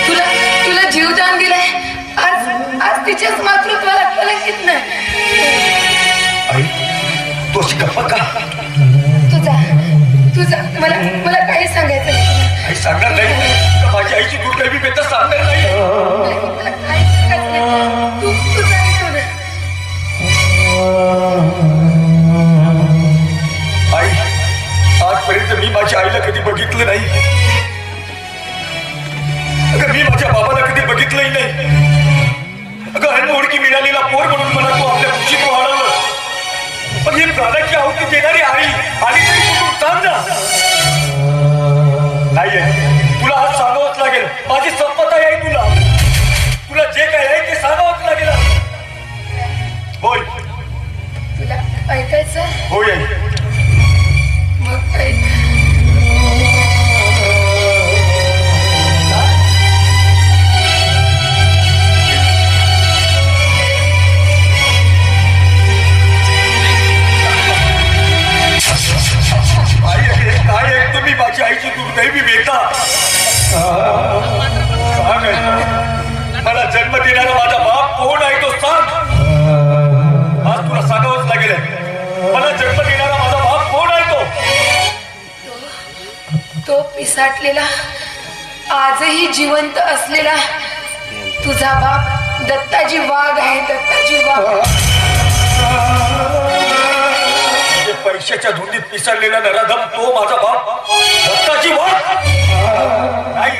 तुला जीवदान दिलंय आज तिच्याच मातृत्वाला कलंकित नाही. आई तू अशी गप्पा का? तुझा मला काही सांगायचं नाही. आई सांगणार नाही. माझी आईची दुर्दैवी बेता सांगणार नाही. मला काही सांगायचं नाही. तू जायचं ना. आई पण ही प्राणाची आहुती देणारी आई आणि तरी कुठून सांग ना. नाहीये, तुला आज सांगावंच लागेल. माझी संपत आहे तुला. तुला जे काय आहे ते सांगावंच लागेल. होय, तुला ऐकायचं होय. मग ऐक. काय आहे तुम्ही माझी आईची दुर्दैवी बेटा. सांग मला जन्म देणारा माझा बाप कोण आहे तो सांग. आज तुला सांगावंच लागेल. मला जन्म देणारा माझा बाप कोण आहे तो पिसाटलेला आजही जिवंत असलेला तुझा बाप दत्ताजी वाघ आहे. दत्ताजी वाघ. पैशाच्या धुंदीत पिसाळलेला नराधम तो माझा बाप दत्ताजी वाघ नाही.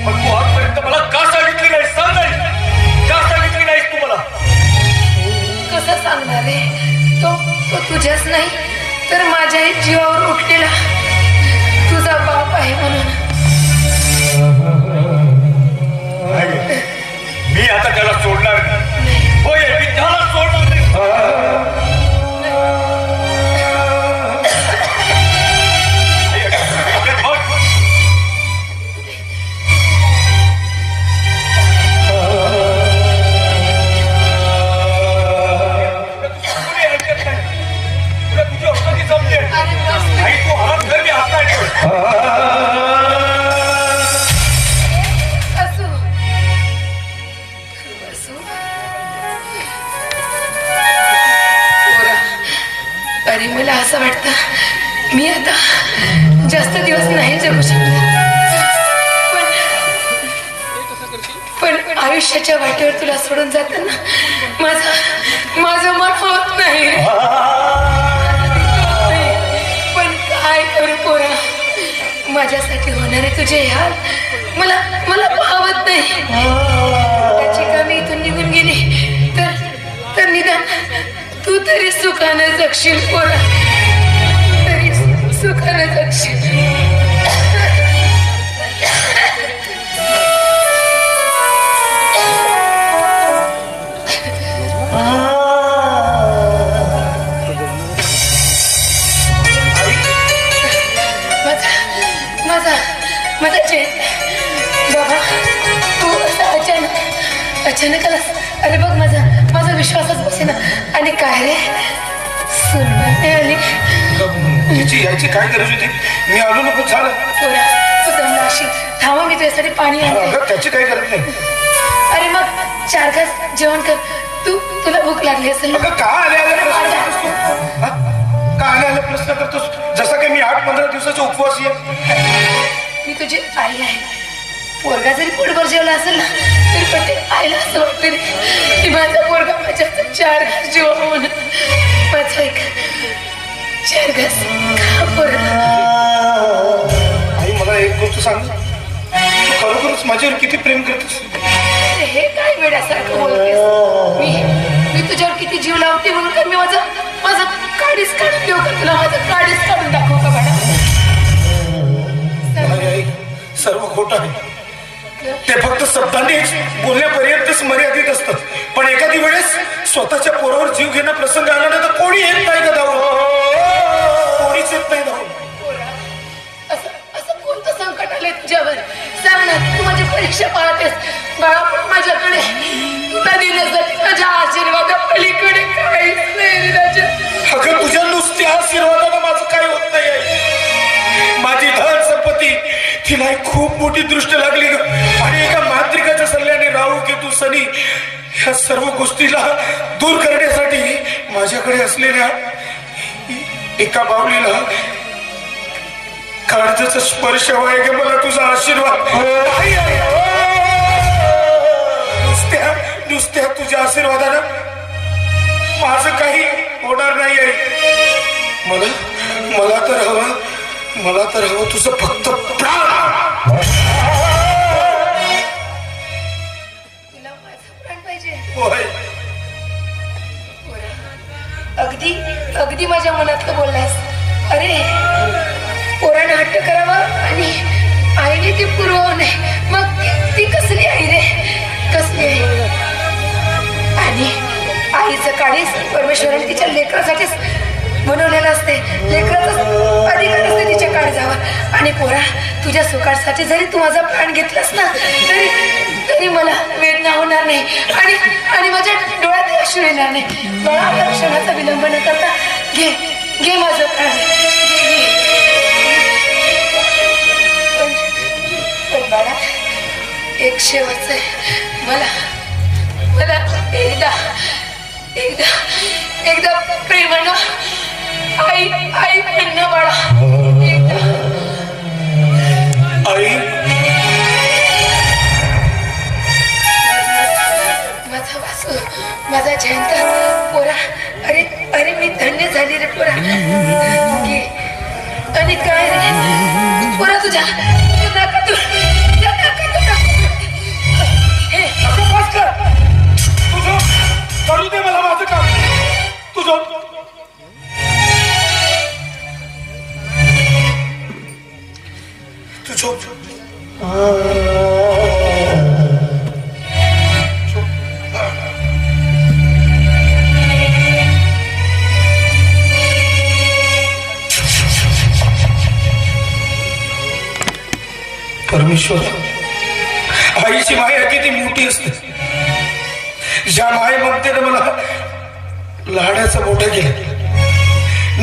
पण तू आजपर्यंत मला का सांगितली नाही. सांग नाही, का सांगितली नाहीस तू मला. कसं सांगणार रे. तो तुझ्याच नाही तर माझ्याही जीवावर उठलेला तुझा बाप आहे म्हणून. मी आता त्याला सोडणार नाही. होय, मी त्याला सोडणार नाही. अरे मला असं वाटतं मी आता जास्त दिवस नाही जगू शकत. पण आयुष्याच्या वाटेवर तुला सोडून जाताना माझं मन होत नाही. पण काय करू पोरा. माझ्यासाठी होणारे तुझे हाल मला पाहत नाही. त्याची कामी इथून निघून गेली तर निदान तू तरी सुखानं जगशील पोरा. तरी सुखानं जगशील. माझा चेन बाबा तू असं अचानक आलास. अरे बघ माझा विश्वासच बसेना. आणि काय रे सुनबाई आली. यायची काय गरज होती. मी आलो नको झालं. तू दमला अशी. थांबा मी तुझ्यासाठी पाणी आणते. त्याची काही गरज नाही. अरे मग 4 घास जेवण कर. तुला भूक लागली असेल. का आले प्रश्न करतोस. जसा काही मी 8-15 दिवसाचा उपवासी आहे. मी तुझी आई आहे. पोरगा जरी पोटभर जेवला असेल ना तरी प्रत्येक आईला असं वाटतं की माझा पोरगा माझ्या 4 घास जेवा म्हणून. माझं एक 4 घास खा पोरगा. आई मला एक गोष्ट सांग. तू खरोखरच माझ्यावर किती प्रेम करतेस. हे काय वेड्यासारखं बोलतेस. मी तुझ्यावर किती जीव लावते म्हणून का मी माझं काडीच काढून देऊ का तुला. माझं काडीच काढून दाखवू का बाळा. सर्व खोटं आहे. ते फक्त शब्दांनी बोलण्यापर्यंतच मर्यादित असतात. पण एखादी वेळेस स्वतःच्या पोरावर जीव घेणं प्रसंग आला ना तर कोणी येत नाही का धावून. कोणीच येत नाही धावून. असं कोणतं संकट आलंय तुझ्यावर. सांग ना. तू माझी परीक्षा पाहतेस बाळा. पण माझ्याकडे तुला देण्यासाठी माझ्या आशीर्वादा पलीकडे काहीच नाही राजा. अगं तुझ्या नुसत्या आशीर्वादाला माझं काय होत नाही. माझी धन संपत्ती तिला खूप मोठी दृष्ट लागली ग. आणि एका मांत्रिकाच्या सल्ल्याने राहू की तू सनी ह्या सर्व गोष्टीला दूर करण्यासाठी माझ्याकडे असलेल्या एका बावलीला काळजाचा स्पर्श व्हाय ग. मला तुझा आशीर्वाद. नुसत्या तुझ्या आशीर्वादानं माझं काही होणार नाही आहे. मला तर हवं तुझं फक्त प्राण. तुला माझा प्राण पाहिजे. होय. अगदी अगदी माझ्या मनातलं बोललास. अरे पोरानं हट्ट करावा आणि आईने ती पुरवू नये, मग ती कसली आई रे, कसली आई. आणि आईचं काळीस परमेश्वराने तिच्या लेकरासाठीच बनवलेलं असते. लेकराचा अधिकार असते तिच्या काळजावर. आणि पोरा, तुझ्या सुखासाठी जरी तू माझा प्राण घेतलास ना, तरी मला वेदना होणार नाही आणि माझ्या डोळ्यात अश्रू येणार नाही. बाळा, आता क्षणाचा विलंब न करता घे माझं प्राण, घे. पण बाळा, एक शेवटचं आहे. मला एकदा प्रेमानं आई म्हणणं बाळा. आई, माझा वासू, माझा जयंत, पोरा, अरे मी धन्य झाली रे पोरा. आणि काय रे पोरा, तुझ्या नाकातून हे बस कर. तुझं करू दे मला माझं काम. तुझं तू झोप. परमेश्वर, आईची माया किती मोठी असते. ज्या मायेमध्ये मला लाडाचं मोठं केलं,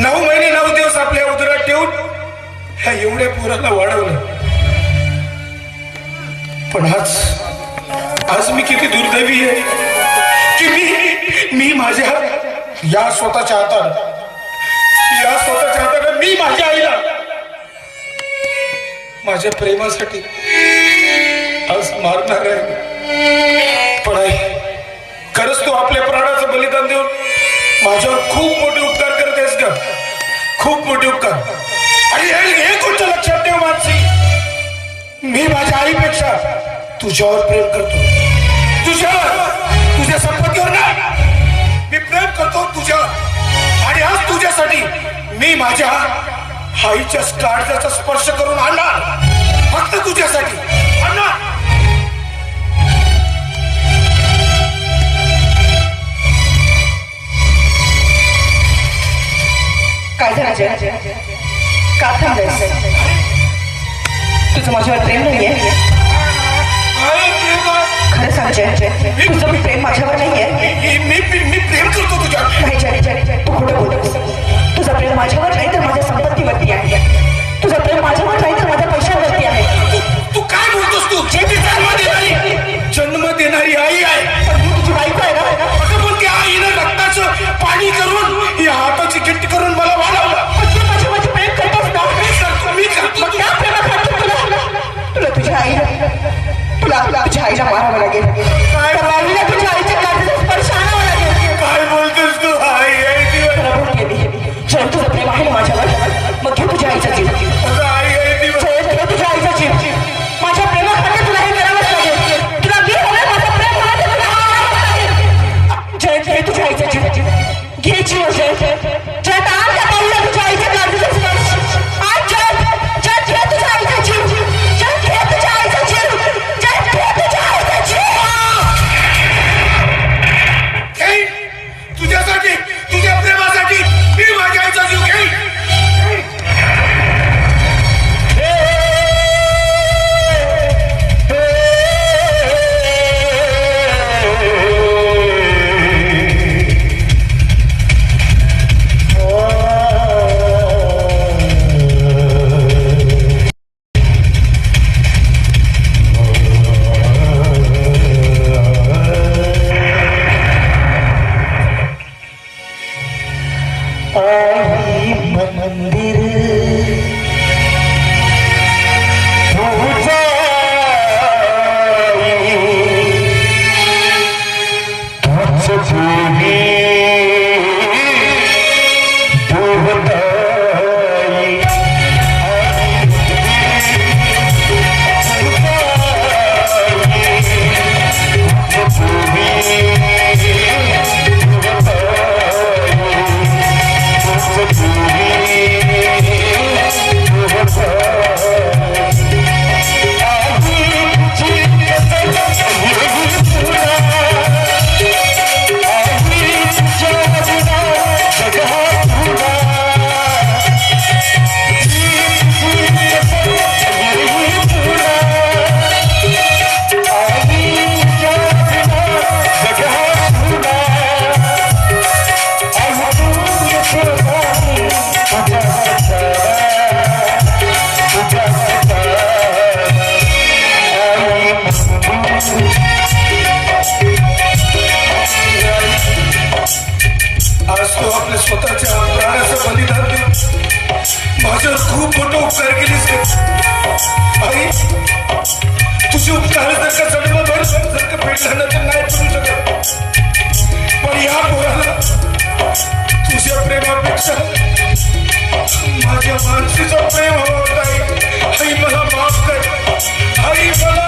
9 महिने 9 दिवस आपल्या उदरात ठेवून ह्या एवढ्या पोराला वाढवलं. पण आज मी किती दुर्दैवी आहे की मी माझ्या या स्वतःच्या हाताने मी माझ्या आईला माझ्या प्रेमासाठी आज मारणार आहे. पण आई, खरंच तू आपल्या प्राणाचं बलिदान देऊन माझ्यावर खूप मोठे उपकार करत आहेस का? खूप मोठे उपकार. आणि हे गोष्ट लक्षात ठेव मानसी, मी माझ्या आईपेक्षा तुझ्यावर प्रेम करतो. तुझ्या संपत्तीवर नाही, मी प्रेम करतो तुझ्यावर. आणि आज तुझ्यासाठी मी माझ्या आईच्या काळजाचा स्पर्श करून आणणार, फक्त तुझ्यासाठी आणणार. काय झालं जय? का थांबलायस? तुझं माझ्यावर प्रेम नाहीये? खरं सांग जय, तुझं प्रेम माझ्यावर नाहीये? मी प्रेम करतो तुझ्या. नाही जय, तू खोटं बोलतोस. तुझं प्रेम माझ्यावर नाही तर माझ्या संपत्तीवरती आहे. तुझं प्रेम माझ्यावर नाही तर माझ्या पैशावरती आहे. तू काय बोलतोस? तू जन्म देणारी आई आहे. पण मी तुझी बायको आहे ना. अगं पण त्या आईनं रक्ताचं पाणी करून ही हाताची गिट्टी करून मला वाढवलं. पण तू माझ्यामध्ये प्रेम करतोस ना. मी करतो. मग त्या प्रेमासाठी तुला तुझ्या आईला मारावं लागेल. तुझ्या आईच्या काळजाचा स्पर्श आणावा लागेल. काय बोलतोस तू? आई जय, तुझं प्रेम आहे ना माझ्यावर, मग घे तुझ्या आईचा जीव. जय, तुझ्या आईचा जीव. माझ्या प्रेमासाठी तुला हे करावंच लागेल. तुला मी हवंय, माझं प्रेम मला ते तुला लागेल. जय, तुझ्या आईचा जीव. घे जीव जय. जय, आण त्या बाईला तुझ्या आईच्या काळजाचा स्पर्श. आण जय, तुझ्या आईचा जीव. जय, घे तुझ्या आईचा जीव. जय, घे तुझ्या आईचा जीव. तुझ्यासाठी, तुझ्या प्रेमासाठी मी माझ्या आईचा जीव घेईन. आज तू आपल्या स्वतःच्या प्राणाचं बलिदान दे माझ्यावर खूप मोठं उपकार केलीस आई. तुझे उपकार जर का जन्मभर जर का भेटला ना तर नाही करू शकत. पण या पोराला तुझ्या प्रेमापेक्षा माझ्या माणसीचं प्रेम हवं होतं आई. आई मला माफ कर आई. मला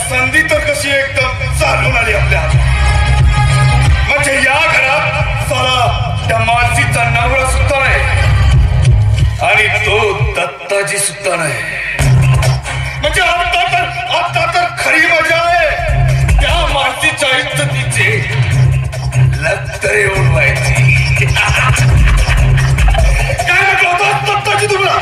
संधी तर कशी एकदम चालून आली आपल्या हातात. म्हणजे या घरात साला त्या मानसीचा नवरा सुद्धा नाही आणि तो दत्ताजी सुद्धा नाही. म्हणजे आता तर खरी मजा आहे त्या मानसीच्या इज्जतीचे लत्तरे उडवायची. काय म्हटलं होतं दत्ताजी तुला?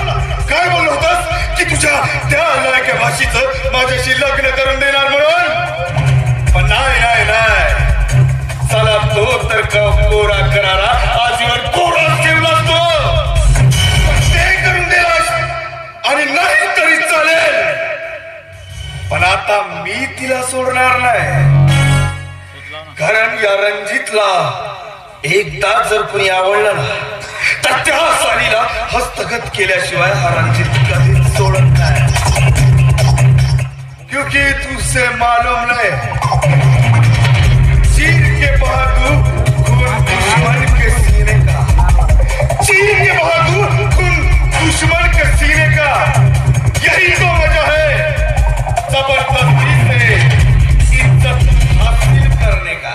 काय बोललो होतास की तुझ्या त्या लायक्या भाषीचं माझ्याशी लग्न करून देणार म्हणून? पण नाही चला तो तर कोरा करारा आजीवर कोराच ठेवला तो ते करून दिलास आणि नाही तरी चालेल. पण आता मी तिला सोडणार नाही. कारण या रणजितला एकदा जर कोणी आवडलं ना तर त्या सालीला हस्तगत केल्याशिवाय हा रणजित कधीच सोडत नाही. क्योंकि तुझसे मालूम नहीं चीर के बहादुर खून दुश्मन के सीने का. चीर के बहादुर खून दुश्मन के सीने का यही तो वजह है जबरदस्ती से इज्जत हासिल करने का.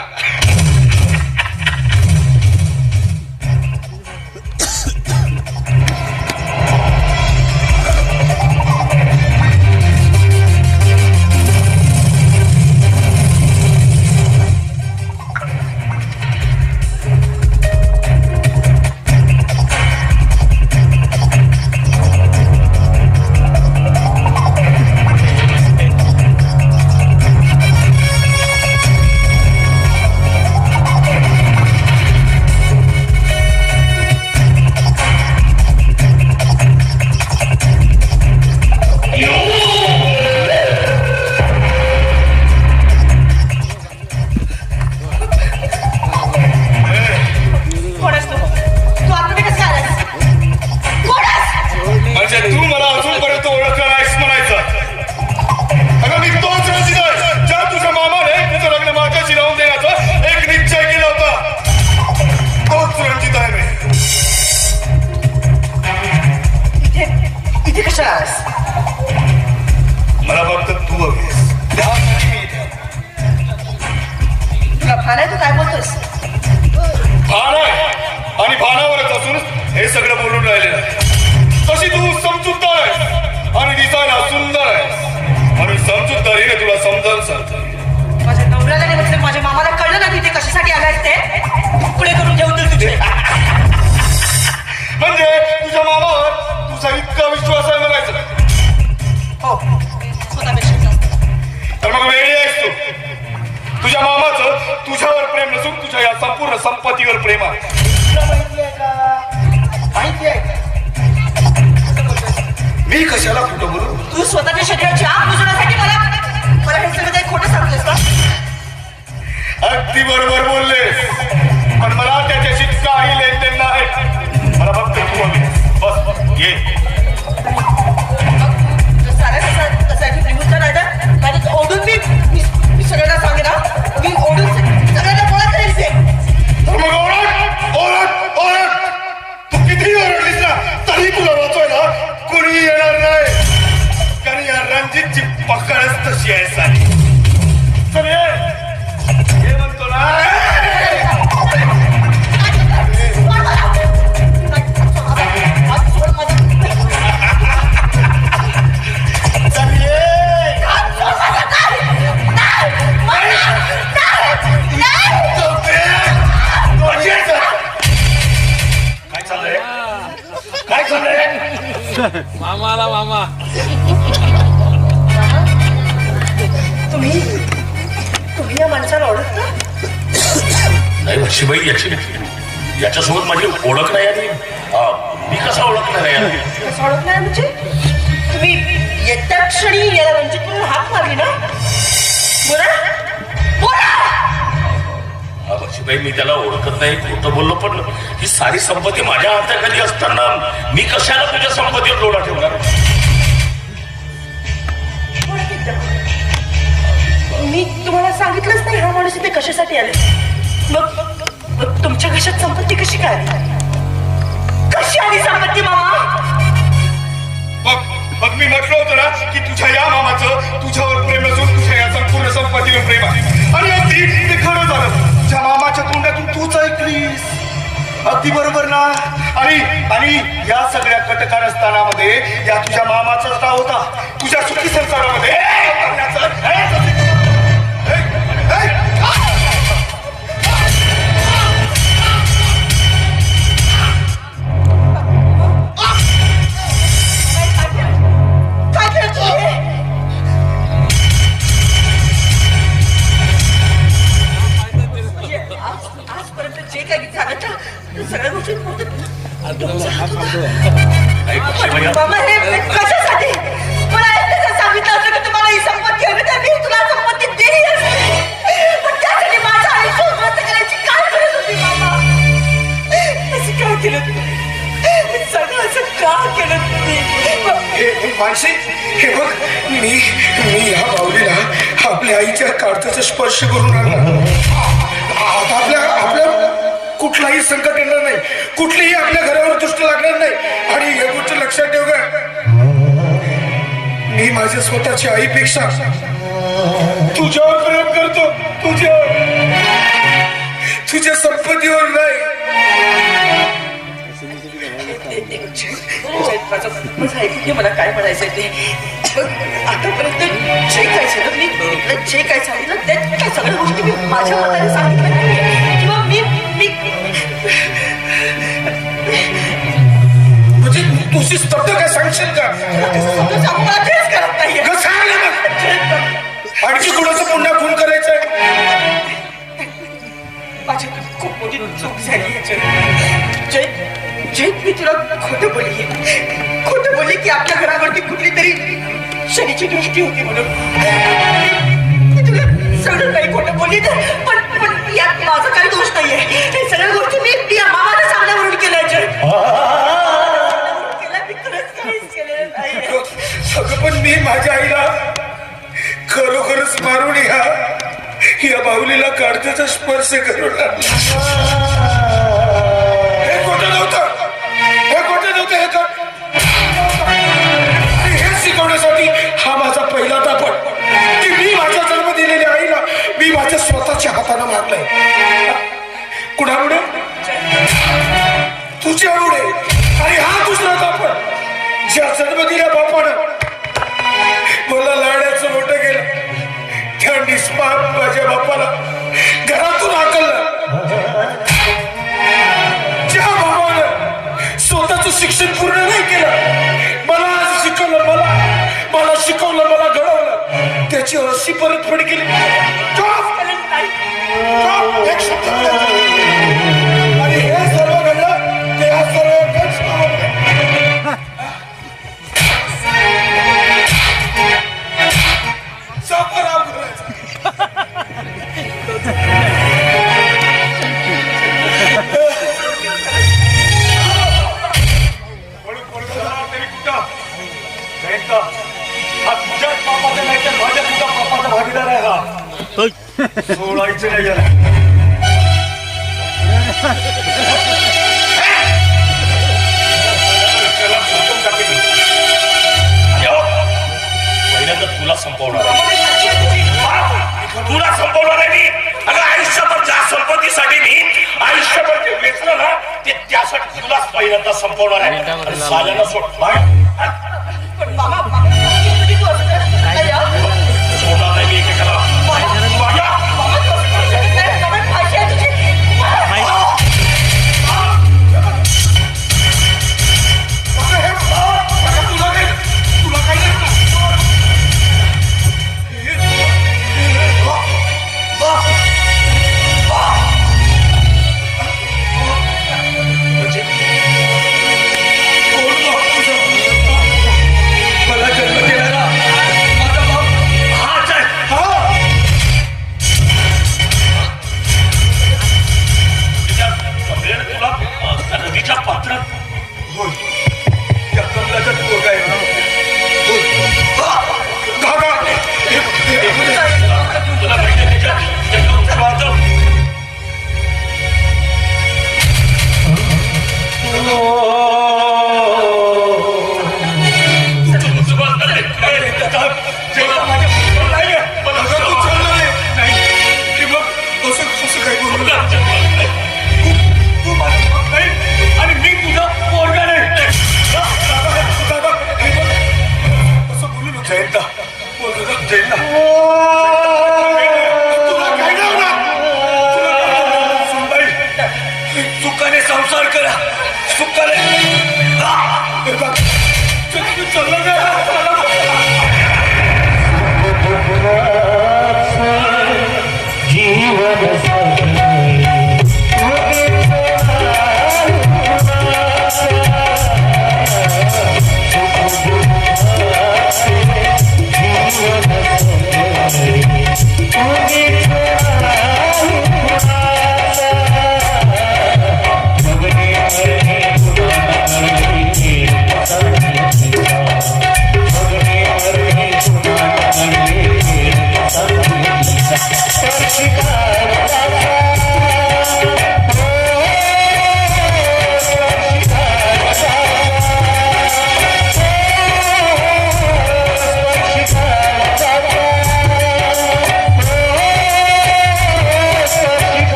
मला फक्त तू हवीस. तुला भान आहे? तू काय बोलतोस? भान आहे आणि भानावरच असून हे सगळं बोलून राहिलेलं आहे. तशी तू समजूतदार आहेस आणि दिसायला सुंदर आहेस म्हणून समजूतदारीने तुला समजावून सांगतो. माझ्या नवऱ्याला नाही म्हटलं, माझ्या मामाला कळलं ना तिथे कशासाठी आलायस ते पुढे करून घेऊन तुझे. म्हणजे तुझ्या प्रेमात. तुला माहिती आहे का? माहिती आहे का? मी कशाला खोटं बोलू? तू स्वतःच्या शरीराची आग बुजवण्यासाठी मला हे सगळं काही खोटं सांगतोस का? अगदी बरोबर बोलले, पण मला त्याच्याशी काही लेनदेन नाही. मला फक्त तू हवी. बस ये. कसाची निवृत्त नाही तर माझ्या ओढून मी सगळ्यांना सांगेन ना. मी ओढून सगळ्यांना गोळा करेल ते. मग ओरड ओरड ओरड. तू किती ओरडलीस ना तरी तुला वाचवायला कोणी येणार नाही, कारण या रणजितची पकडच तशी आहे सारी. चल ये. ये म्हणतो ना. चल ये. काय चाललंय? काय चाललंय? मामाला मामा तुम्ही या माणसाला ओळखता? नाही वर्षीबाई, याच्यासोबत माझी ओळख नाही आली. मी कसा ओळखणार आहे? कसं ओळखणार म्हणजे? तुम्ही येत्या क्षणी याला रणजित म्हणून हाक मारली ना? बोला बोला. वर्षीबाई, मी त्याला ओळखत नाही, खोटं बोललो, पण ही सारी संपत्ती माझ्या हाताखाली असताना मी कशाला तुझ्या संपत्तीवर लोढा ठेवणार? मी तुम्हाला सांगितलंच नाही हा माणूस इथे कशासाठी आले. मग तुमच्या घशात संपत्ती कशी काय आली? कशी आली संपत्ती मामा? मग मी म्हटलं होतं ना की तुझ्या या मामाचं तुझ्यावर प्रेम नसून तुझ्या या संपूर्ण संपत्तीवर प्रेम आहे. आणि अगदी ते खरं झालं. तुझ्या मामाच्या तोंडातून तूच ऐकलीस. अगदी बरोबर ना. आणि या सगळ्या कटकारस्थानामध्ये या तुझ्या मामाचाच नाव होता. तुझ्या सुखी संसारामध्ये जे काही झालं तर सगळ्या गोष्टी मामा हे कशासाठी? मला एकदा सांगितलं असतं की तुम्हाला ही संपत्ती हवी तर मी तुला संपत्ती दिली असती. पण त्यासाठी माझं आयुष्य उद्ध्वस्त करायची काय गरज होती मामा? असं का केलं तुम्ही? सगळं असं का केलं तुम्ही? मानसी, हे बघ, मी या बावलीला आपल्या आईच्या काळजाचा स्पर्श करून आणला. आता आपल्या कुठलाही संकट येणार नाही, कुठलीही आपल्या घरावर दृष्ट लागणार नाही. आणि ही गोष्ट लक्षात ठेव ग, मी माझ्या स्वतःच्या आईपेक्षा तुझ्यावर प्रेम करतो. तुझ्या संपत्तीवर नाही. मला काय म्हणायचंय ते. आतापर्यंत जे काय झालं मी जे काय सांगितलं त्या सगळ्या गोष्टी मी माझ्या मताने सांगितलं किंवा मी म्हणजे तुझी स्तब्ध काय सांगशील का? सांगू मला तेच करत नाहीये. आणखी कोणाचं पुन्हा खून करायचंय? माझ्याकडे खूप मोठी चूक झाली जय. मी तुला खोटं बोलली की आपल्या घरावरती कुठली तरी शनीची दृष्टी होती म्हणून. मी तुला सगळं काही खोटं बोलली तर पण यात माझा काही दोष नाहीये. हे सगळ्या गोष्टी मी या मामाला सांगण्यावरून केल्या जय. मी खरंच काहीच केलेलं नाहीये. अगं पण मी माझ्या आईला खरोखरच मारून या बाहुलीला काढत्याचा स्पर्श करून हे खोटं नव्हतं. हे शिकवण्यासाठी हा माझा पहिला दापट की मी माझ्या जन्म दिलेल्या आईला मी माझ्या स्वतःच्या हाताने मारलंय. कुणामुळे? तुझ्यामुळे. आणि हा दुसरा दापट ज्या जन्म दिल्या बापानं मला लाडाचं मोठं केलं त्या निष्पाप माझ्या बापाला घरातून हाकललं. ज्या बाबानं स्वतःचं शिक्षण पूर्ण नाही केलं, मला शिकवलं, मला शिकवलं, मला घडवलं, त्याची अशी परतफेड केली. एक शब्द सोडायचं नाही याला. त्याला संपवून टाकेल. आणि हो, पहिल्यांदा तुला संपवणार आहे. तुला संपवणार आहे मी. अगं आयुष्यभर ज्या संपत्तीसाठी मी आयुष्यभर जे वेचलं ना ते त्यासाठी तुलाच पहिल्यांदा संपवणार आहे. आणि साल्याला सोड. पण मामा